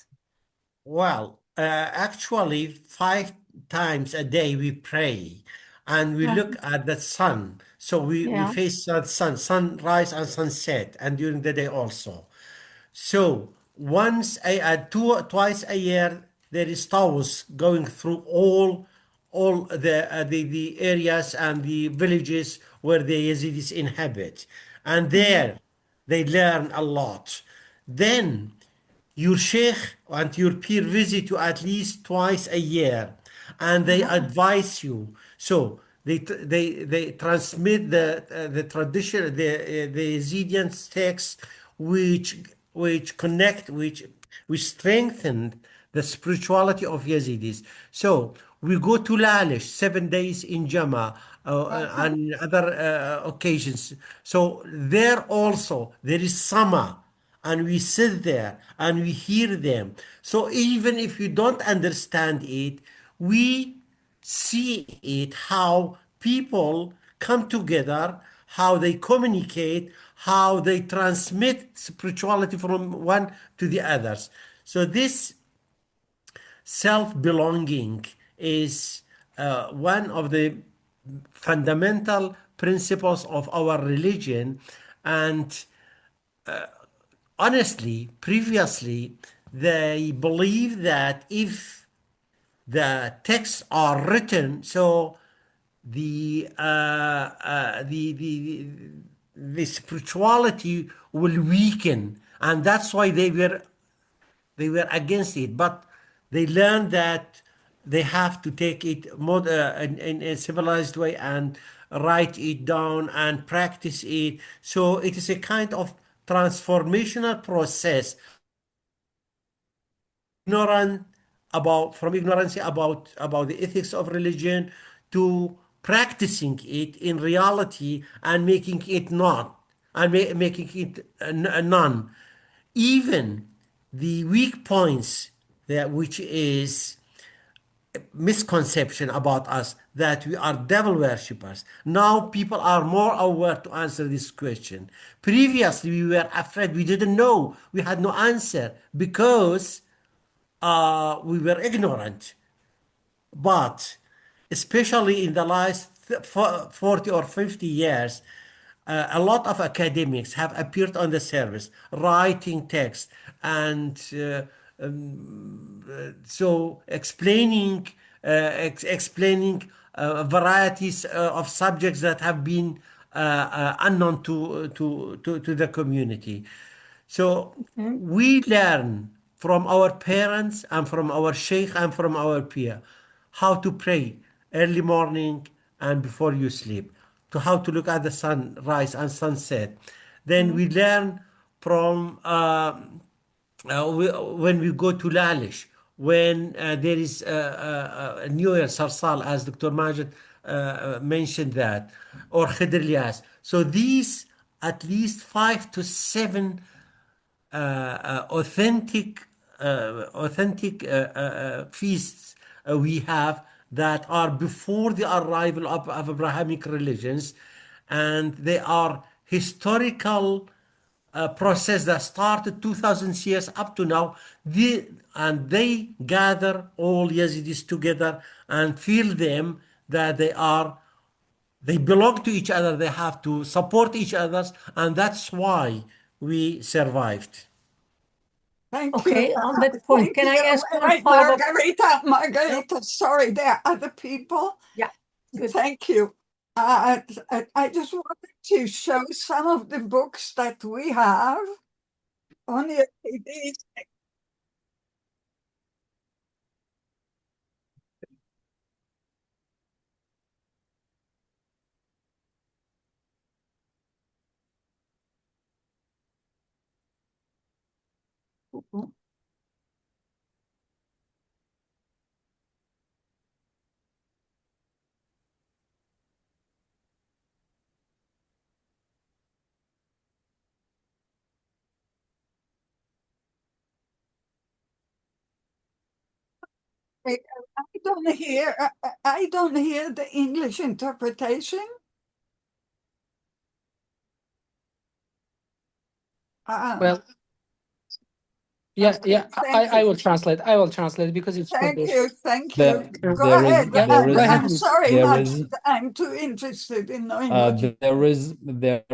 Well, actually, 5 times a day we pray and we look at the sun. So we face the sun, sunrise and sunset, and during the day also. So twice a year, there is Taos going through all the areas and the villages where the Yazidis inhabit. And there they learn a lot. Then your sheikh and your peer visit you at least twice a year, and they advise you. So they transmit the tradition, the Yazidi text, which strengthen the spirituality of Yazidis. So we go to Lalish 7 days in Jama and other occasions. So there also there is sama, and we sit there and we hear them. So even if you don't understand it, we see it, how people come together, how they communicate, how they transmit spirituality from one to the others. So this self-belonging is one of the fundamental principles of our religion. And honestly, previously, they believe that if the texts are written, so the spirituality will weaken, and that's why they were against it. But they learned that they have to take it more in a civilized way and write it down and practice it. So it is a kind of transformational process, from ignorance about the ethics of religion to practicing it in reality and making it not, and making it none. Even the weak points, which is misconception about us, that we are devil worshippers. Now people are more aware to answer this question. Previously, we were afraid. We didn't know. We had no answer because we were ignorant. But especially in the last 40 or 50 years, a lot of academics have appeared on the service, writing text, and so explaining varieties of subjects that have been unknown to the community. So we learn from our parents and from our sheikh and from our peer how to pray early morning and before you sleep, to how to look at the sunrise and sunset. Then we learn from when we go to Lalish, when there is a New Year Sarsal, as Dr. Majid mentioned that, or Khidr Ilyas. So these at least 5 to 7 authentic feasts we have that are before the arrival of Abrahamic religions, and they are historical process that started 2,000 years up to now. And they gather all Yazidis together and feel them that they belong to each other, they have to support each other, and that's why we survived.
Thank
Okay,
you.
on that point,
Thank
can I
you.
ask one
Wait,
follow-up?
Margarita, sorry, there are other people.
Yeah, good.
Thank you. I just wanted to show some of the books that we have on the CDs. I don't hear the English interpretation.
Well, yeah, I will translate. I will translate because it's
Thank
Kurdish.
you, thank you. Go
There is-
ahead.
there is-
I'm sorry,
there
Matt,
is-
I'm too interested in knowing what you
there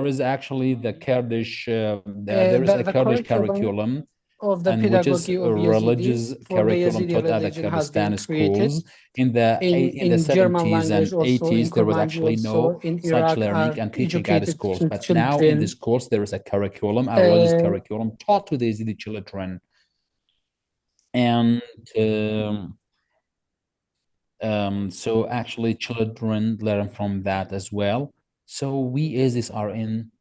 is actually the Kurdish there is
the
a Kurdish
curriculum
curriculum
of the
and which is
pedagogy
a
of
religious
Yazidi for the
curriculum
Yazidi
taught at the
religion has been
Kurdistan
created
schools in the
in German
70s and
language, also in
80s. There was
Kurmanji,
actually
also
no
in
such
Iraq
learning
are
and teaching at the
educated
schools. But
children.
now in this course there is a curriculum, a religious curriculum taught to the Ezidi children, and so actually children learn from that as well. So we Yazidis are in,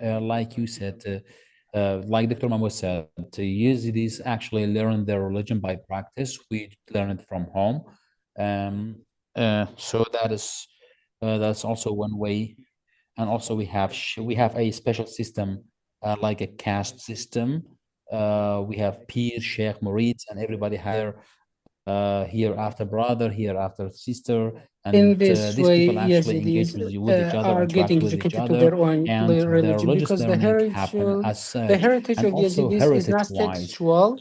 like you said, like Dr. Mahmoud said, Yazidis actually learn their religion by practice. We learn it from home. So that's also one way. And also we have a special system, like a caste system. We have peer, sheikh, murids, and everybody here after brother, here after sister, and
In this
these
way,
people actually engage
Yazidis
with each other,
are
interact
getting
with each
educated to
other,
their own
and their
religion,
religious
because the
learning happen as such.
the heritage
And
of
also
Yazidis is not
heritage-wise,
textual.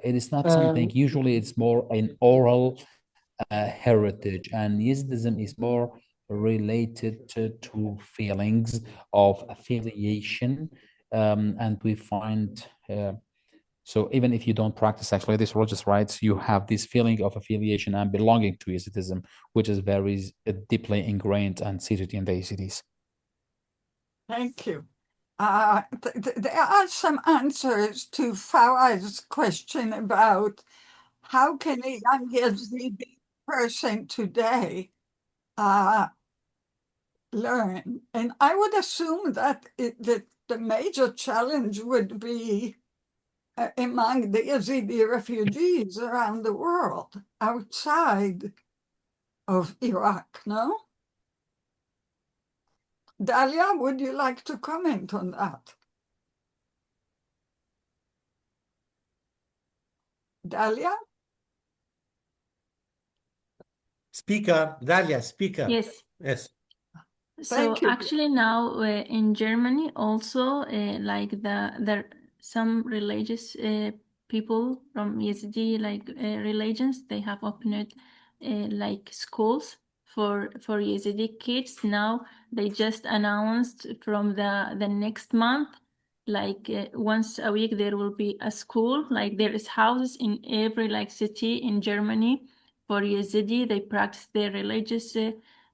it is not something, usually it's more an oral heritage, and Yazidism is more related to feelings of affiliation, and we find so even if you don't practice actually these religious rites, you have this feeling of affiliation and belonging to Yazidism, which is very deeply ingrained and seated in the Yazidis.
Thank you. There are some answers to Fawaz's question about how can a young Yazidi person today learn. And I would assume that the major challenge would be among the Yazidi refugees around the world outside of Iraq, no? Dalia, would you like to comment on that? Dalia?
Speaker, Dalia, speaker.
Yes.
Yes.
So
Thank you.
actually now in Germany also like some religious people from Yazidi religions, they have opened like schools for Yazidi kids. Now they just announced from the next month, like once a week there will be a school. Like there is houses in every like city in Germany for Yazidi. They practice their religious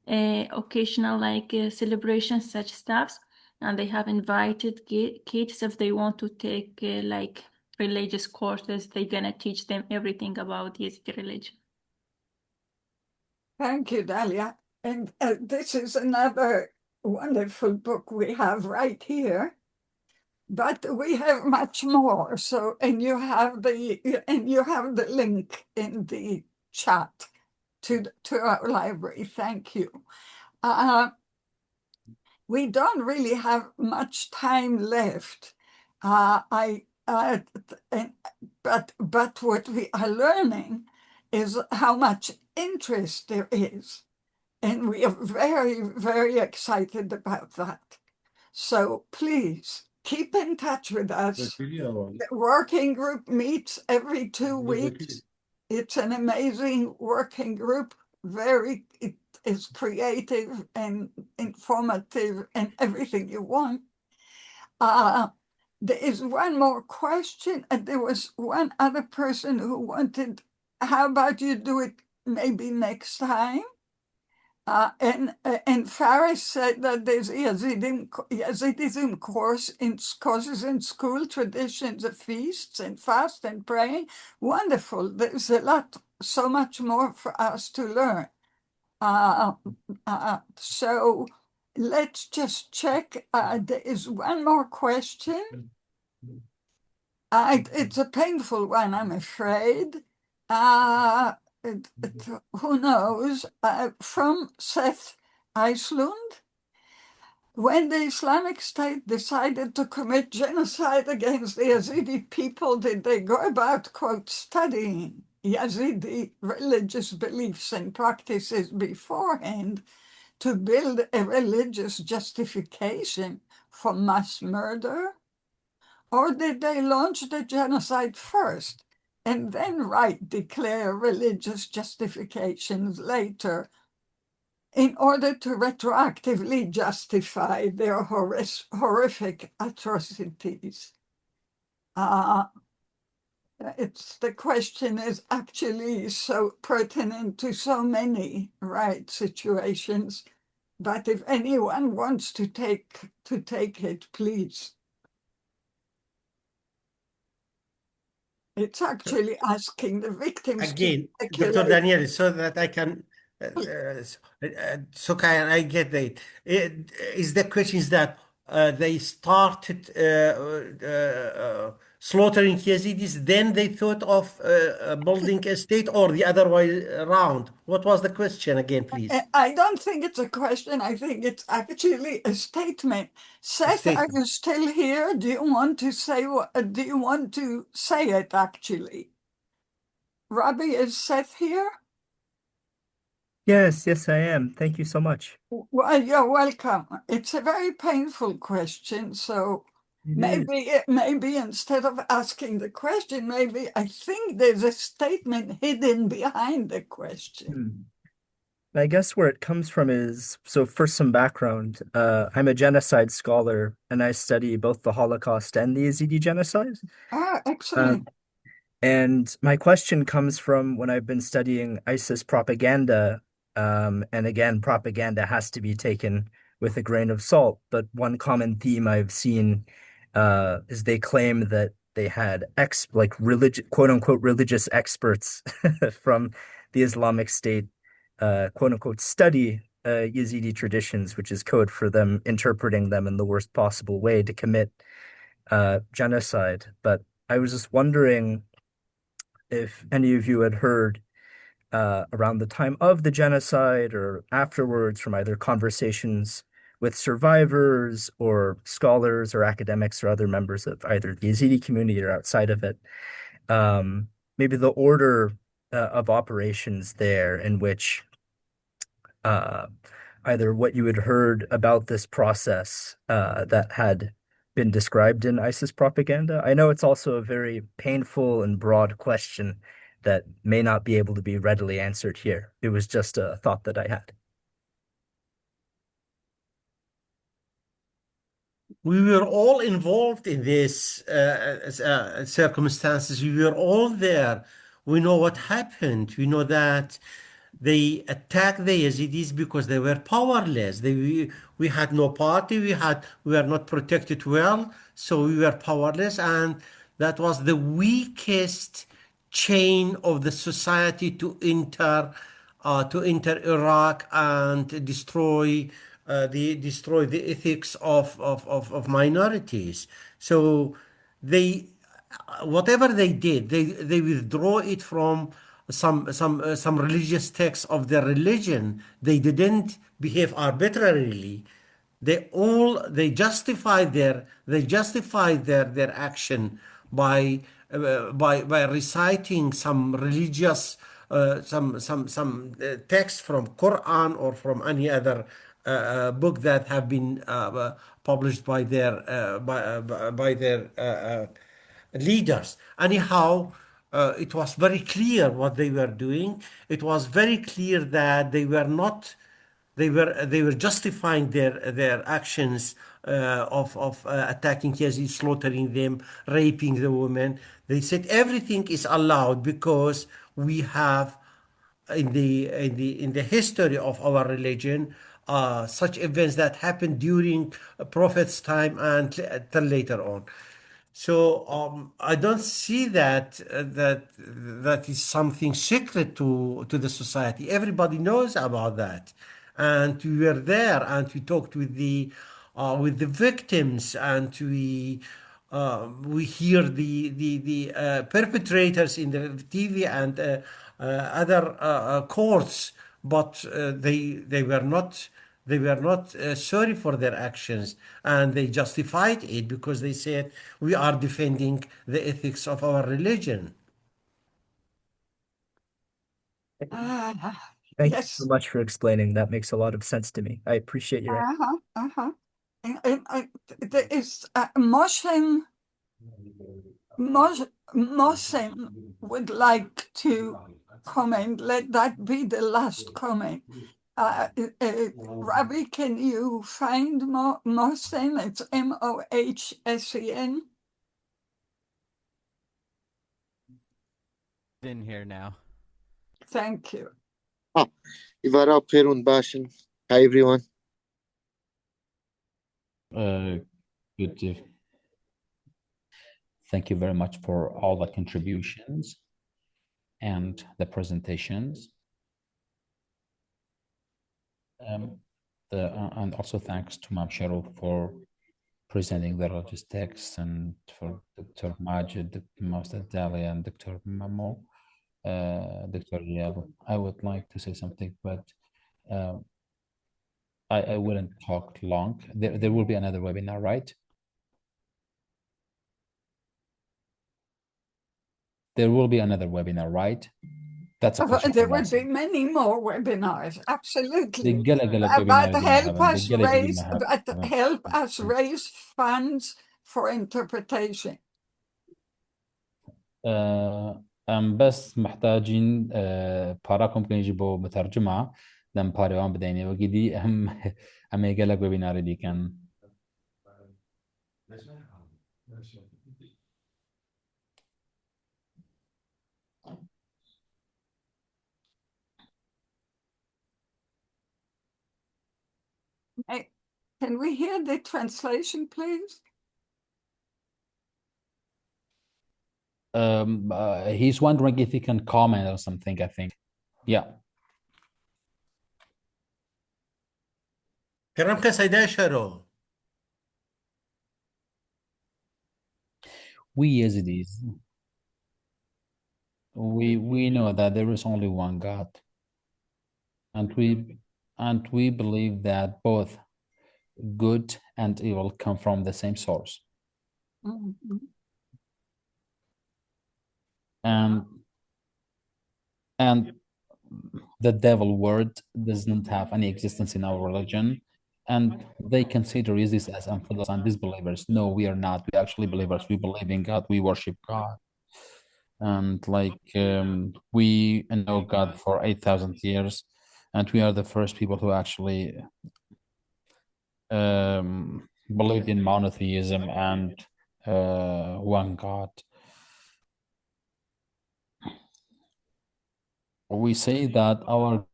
occasional like celebrations, such stuffs, and they have invited kids if they want to take like religious courses. They're gonna teach them everything about Yazidi religion.
Thank you, Dalia. And this is another wonderful book we have right here. But we have much more. So, and you have the link in the chat to our library. Thank you. We don't really have much time left. But what we are learning is how much interest there is. And we are very, very excited about that. So please keep in touch with us. The working group meets every 2 weeks. It's an amazing working group. It is creative and informative and everything you want. There is one more question, and there was one other person who wanted, how about you do it maybe next time? And Faris said that there's Ezidism courses in school, traditions of feasts and fast and praying. Wonderful. There's so much more for us to learn. So let's just check. There is one more question. It's a painful one, I'm afraid. Who knows? From Seth Iceland. When the Islamic State decided to commit genocide against the Yazidi people, did they go about, quote, studying Yazidi religious beliefs and practices beforehand to build a religious justification for mass murder? Or did they launch the genocide first and then declare religious justifications later in order to retroactively justify their horrific atrocities? The question is actually so pertinent to so many situations, but if anyone wants to take it, please. It's actually asking the victims
Again,
to
Dr. Daniel, so that I can, so can I get that? Is the question is that they started slaughtering Yazidis, then they thought of building a state, or the other way around? What was the question again, please?
I don't think it's a question. I think it's actually a statement. Seth, are you still here? Do you want to say do you want to say it actually? Rabbi, is Seth here?
Yes, I am. Thank you so much.
Well, you're welcome. It's a very painful question, so maybe instead of asking the question, maybe I think there's a statement hidden behind the question.
I guess where it comes from is, so first some background. I'm a genocide scholar, and I study both the Holocaust and the Yazidi genocide.
Excellent.
And my question comes from when I've been studying ISIS propaganda, and again, propaganda has to be taken with a grain of salt. But one common theme I've seen is they claim that they had quote unquote religious experts from the Islamic State quote unquote study Yazidi traditions, which is code for them interpreting them in the worst possible way to commit genocide. But I was just wondering if any of you had heard around the time of the genocide or afterwards from either conversations with survivors or scholars or academics or other members of either the Yazidi community or outside of it, maybe the order of operations there in which either what you had heard about this process that had been described in ISIS propaganda. I know it's also a very painful and broad question that may not be able to be readily answered here. It was just a thought that I had.
We were all involved in this circumstances. We were all there. We know what happened. We know that they attacked the Yazidis because they were powerless. We had no party. We were not protected well, so we were powerless, and that was the weakest chain of the society to enter Iraq and destroy the ethics of minorities. So whatever they did, they withdraw it from some religious texts of their religion. They didn't behave arbitrarily. They justified their action by reciting some religious some text from Quran or from any other book that have been published by their leaders. Anyhow, it was very clear what they were doing. It was very clear that they were not, they were justifying their actions of attacking Yazid, slaughtering them, raping the women. They said everything is allowed because we have in the history of our religion such events that happened during a prophet's time and till later on. So I don't see that is something secret to the society. Everybody knows about that, and we were there and we talked with the victims, and we hear the perpetrators in the TV and other courts, but they were not sorry for their actions, and they justified it because they said we are defending the ethics of our religion.
Thank you
Yes.
so much for explaining. That makes a lot of sense to me. I appreciate your answer.
There is a Muslim would like to comment. Let that be the last comment. Rabbi, can you find Mohsen? It's Mohsen.
In here now.
Thank you.
Ivara Perun Bashin. Hi everyone.
Good. Thank you very much for all the contributions and the presentations. And also thanks to Mam Sharo for presenting the religious texts, and for Dr. Majid, Master Dali, and Dr. Mamo, Dr. Yel. I would like to say something, but I wouldn't talk long. There will be another webinar, right? There will be another webinar, right? That's a question.
There will be many more webinars, absolutely.
But
help us raise funds for interpretation.
بس محتاجين باراكم كان يجيبوا مترجمة لما باريوان بديني وقدي هم يقلق ويبينار دي كان.
Can we hear the translation, please?
He's wondering if he can comment or something, I think. Yeah.
كرمك سيدة شارو.
We Ezidis, we know that there is only one God, and we believe that both good and evil come from the same source.
Mm-hmm.
And the devil word doesn't have any existence in our religion, and they consider Ezidis as infidels and disbelievers. No, we are not. We actually believers. We believe in God. We worship God, and we know God for 8,000 years, and we are the first people who actually believed in monotheism and one God. We say that our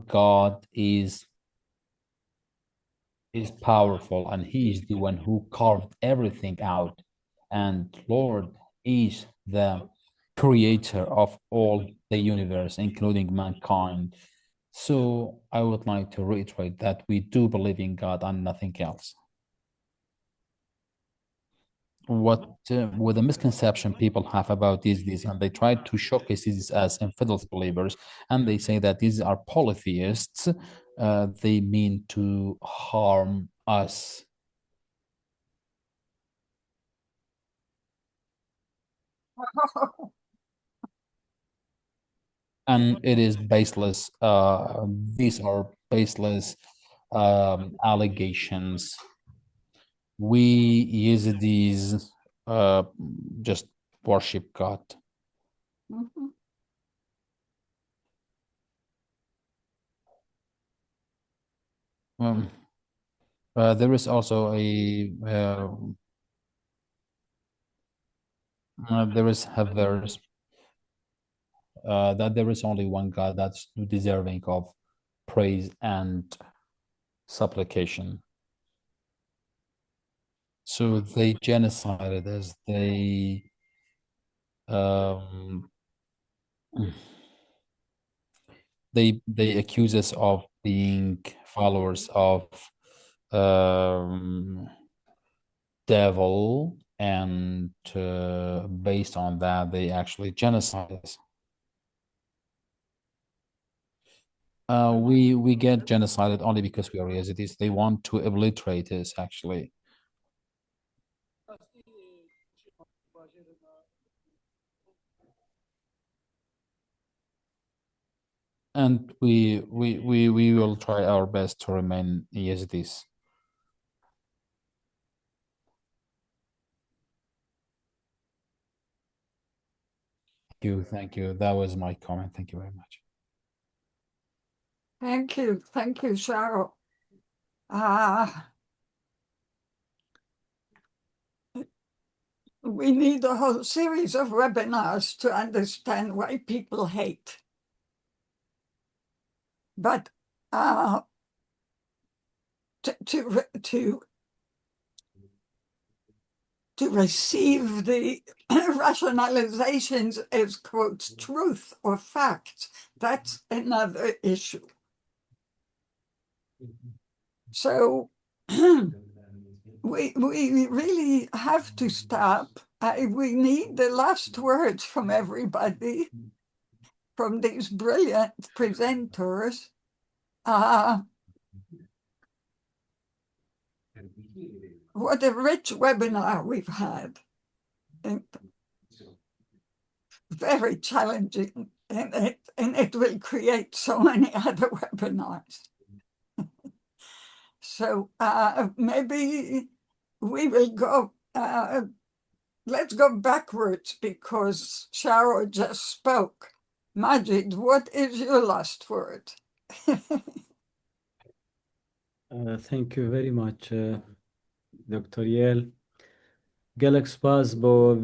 God is powerful, and he is the one who carved everything out, and Lord is the creator of all the universe, including mankind. So I would like to reiterate that we do believe in God and nothing else. What with the misconception people have about these, and they try to showcase these as infidel believers, and they say that these are polytheists. They mean to harm us. And it is baseless. These are baseless allegations. We Yazidis just worship God.
Mhm.
There is also there is verse that there is only one God that's deserving of praise and supplication. So they genocided us. They accuse us of being followers of devil, and based on that, they actually genocide us. We get genocided only because we are Ezidis. They want to obliterate us, actually. And we will try our best to remain Ezidis. Thank you. That was my comment. Thank you very much.
Thank you, Sharo. We need a whole series of webinars to understand why people hate. But to receive the rationalizations as, quotes, truth or facts, that's another issue. So we really have to stop. We need the last words from everybody, from these brilliant presenters. What a rich webinar we've had. And very challenging, and it will create so many other webinars. So maybe we will go, let's go backwards because Sharo just spoke. Majid, what is your last word?
Thank you very much, Dr. Yale. Galax Pasbo.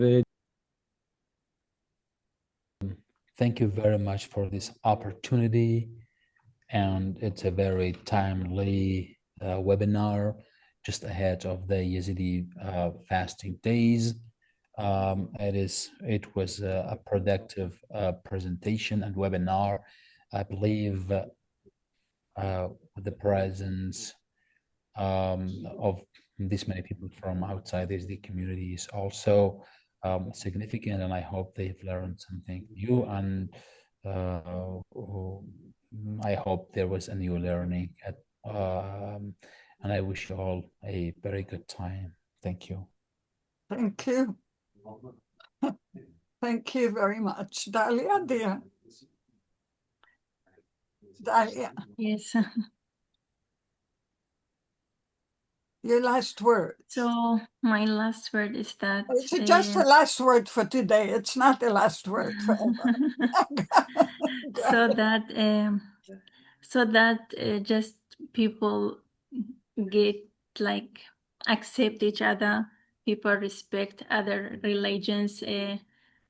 Thank you very much for this opportunity, and it's a very timely webinar just ahead of the Yazidi fasting days. It was a productive presentation and webinar. I believe with the presence of this many people from outside the community is also significant, and I hope they've learned something new, and I hope there was a new learning and I wish you all a very good time. Thank you.
Thank you. Thank you very much. Dalia, dear. Dalia.
Yes.
Your last word.
So my last word is that
It's just the last word for today. It's not the last word forever.
so that just people get like accept each other. People respect other religions.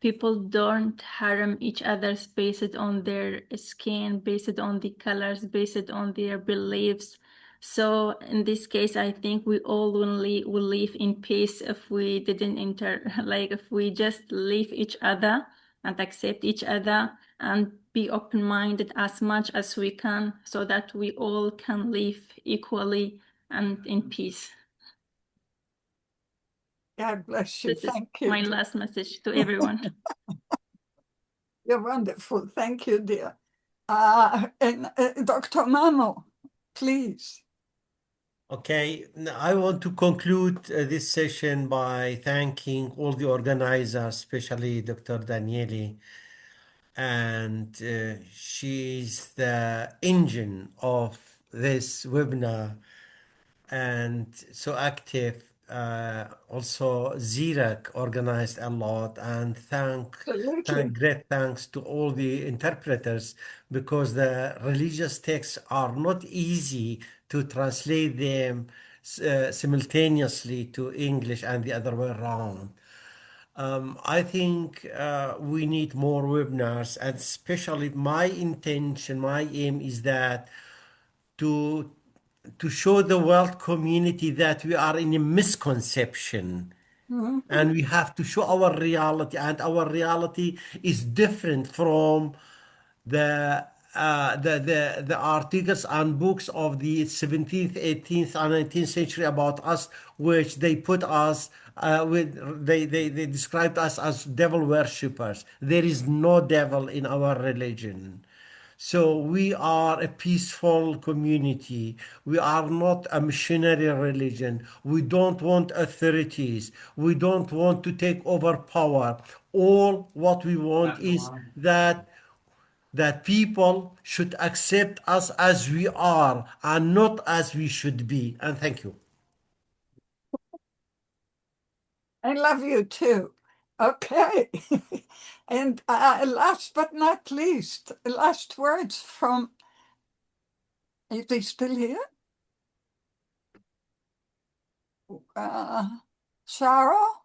People don't harm each other based on their skin, based on the colors, based on their beliefs. So in this case, I think we all will live in peace if we didn't if we just leave each other and accept each other and be open-minded as much as we can, so that we all can live equally and in peace.
God bless you.
This
Thank
is
you.
my last message to everyone.
You're wonderful. Thank you, dear. And Dr. Mamo, please.
Okay, I want to conclude this session by thanking all the organizers, especially Dr. Daniele, and she's the engine of this webinar and so active. Also, Zirak organized a lot, and great thanks to all the interpreters, because the religious texts are not easy to translate them simultaneously to English and the other way around. I think we need more webinars, and especially my intention, my aim is that to show the world community that we are in a misconception, and we have to show our reality, and our reality is different from the articles and books of the 17th, 18th, and 19th century about us, which they put us they described us as devil worshippers. There is no devil in our religion. So we are a peaceful community. We are not a missionary religion. We don't want authorities. We don't want to take over power. All what we want is that people should accept us as we are and not as we should be. And thank you.
I love you too. Okay. And last but not least, last words from, is he still here? Sharo?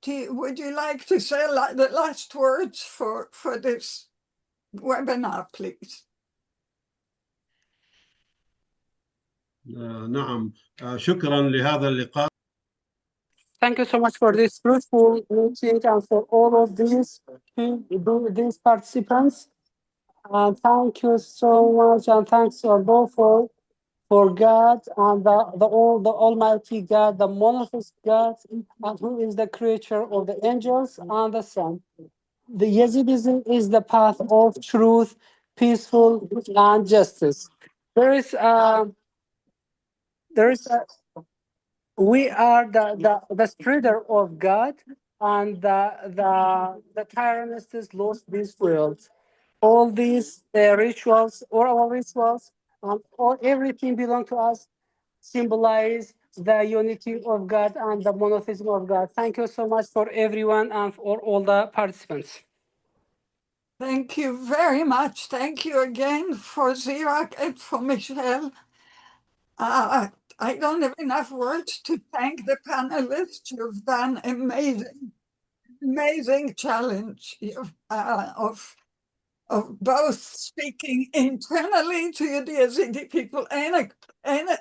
Would you like to say the last words for this webinar, please?
نعم شكرا لهذا اللقاء.
Thank you so much for this fruitful meeting and for all of these participants. And thank you so much, and thanks both for God and the Almighty God, the monotheist God, and who is the creator of the angels and the sun. The Yazidism is the path of truth, peaceful, and justice. We are the spreader of God, and the tyrannists lost this world. All these rituals, or our rituals, or everything belong to us, symbolize the unity of God and the monotheism of God. Thank you so much for everyone and for all the participants.
Thank you very much. Thank you again for Zirak and for Michelle. I don't have enough words to thank the panelists. You've done amazing challenge of both speaking internally to the Ezidi people and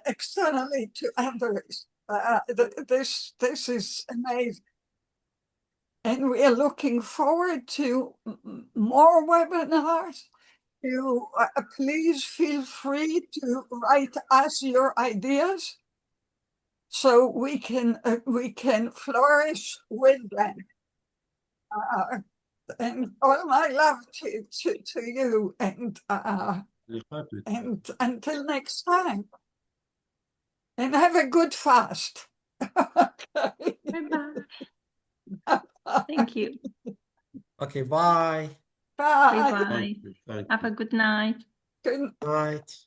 externally to others. This is amazing. And we are looking forward to more webinars. Please feel free to write us your ideas so we can flourish with them. And all my love to you, and until next time. And have a good fast.
Bye-bye. Thank you.
Okay, bye.
Bye.
Bye-bye. Have a good night.
Good
night.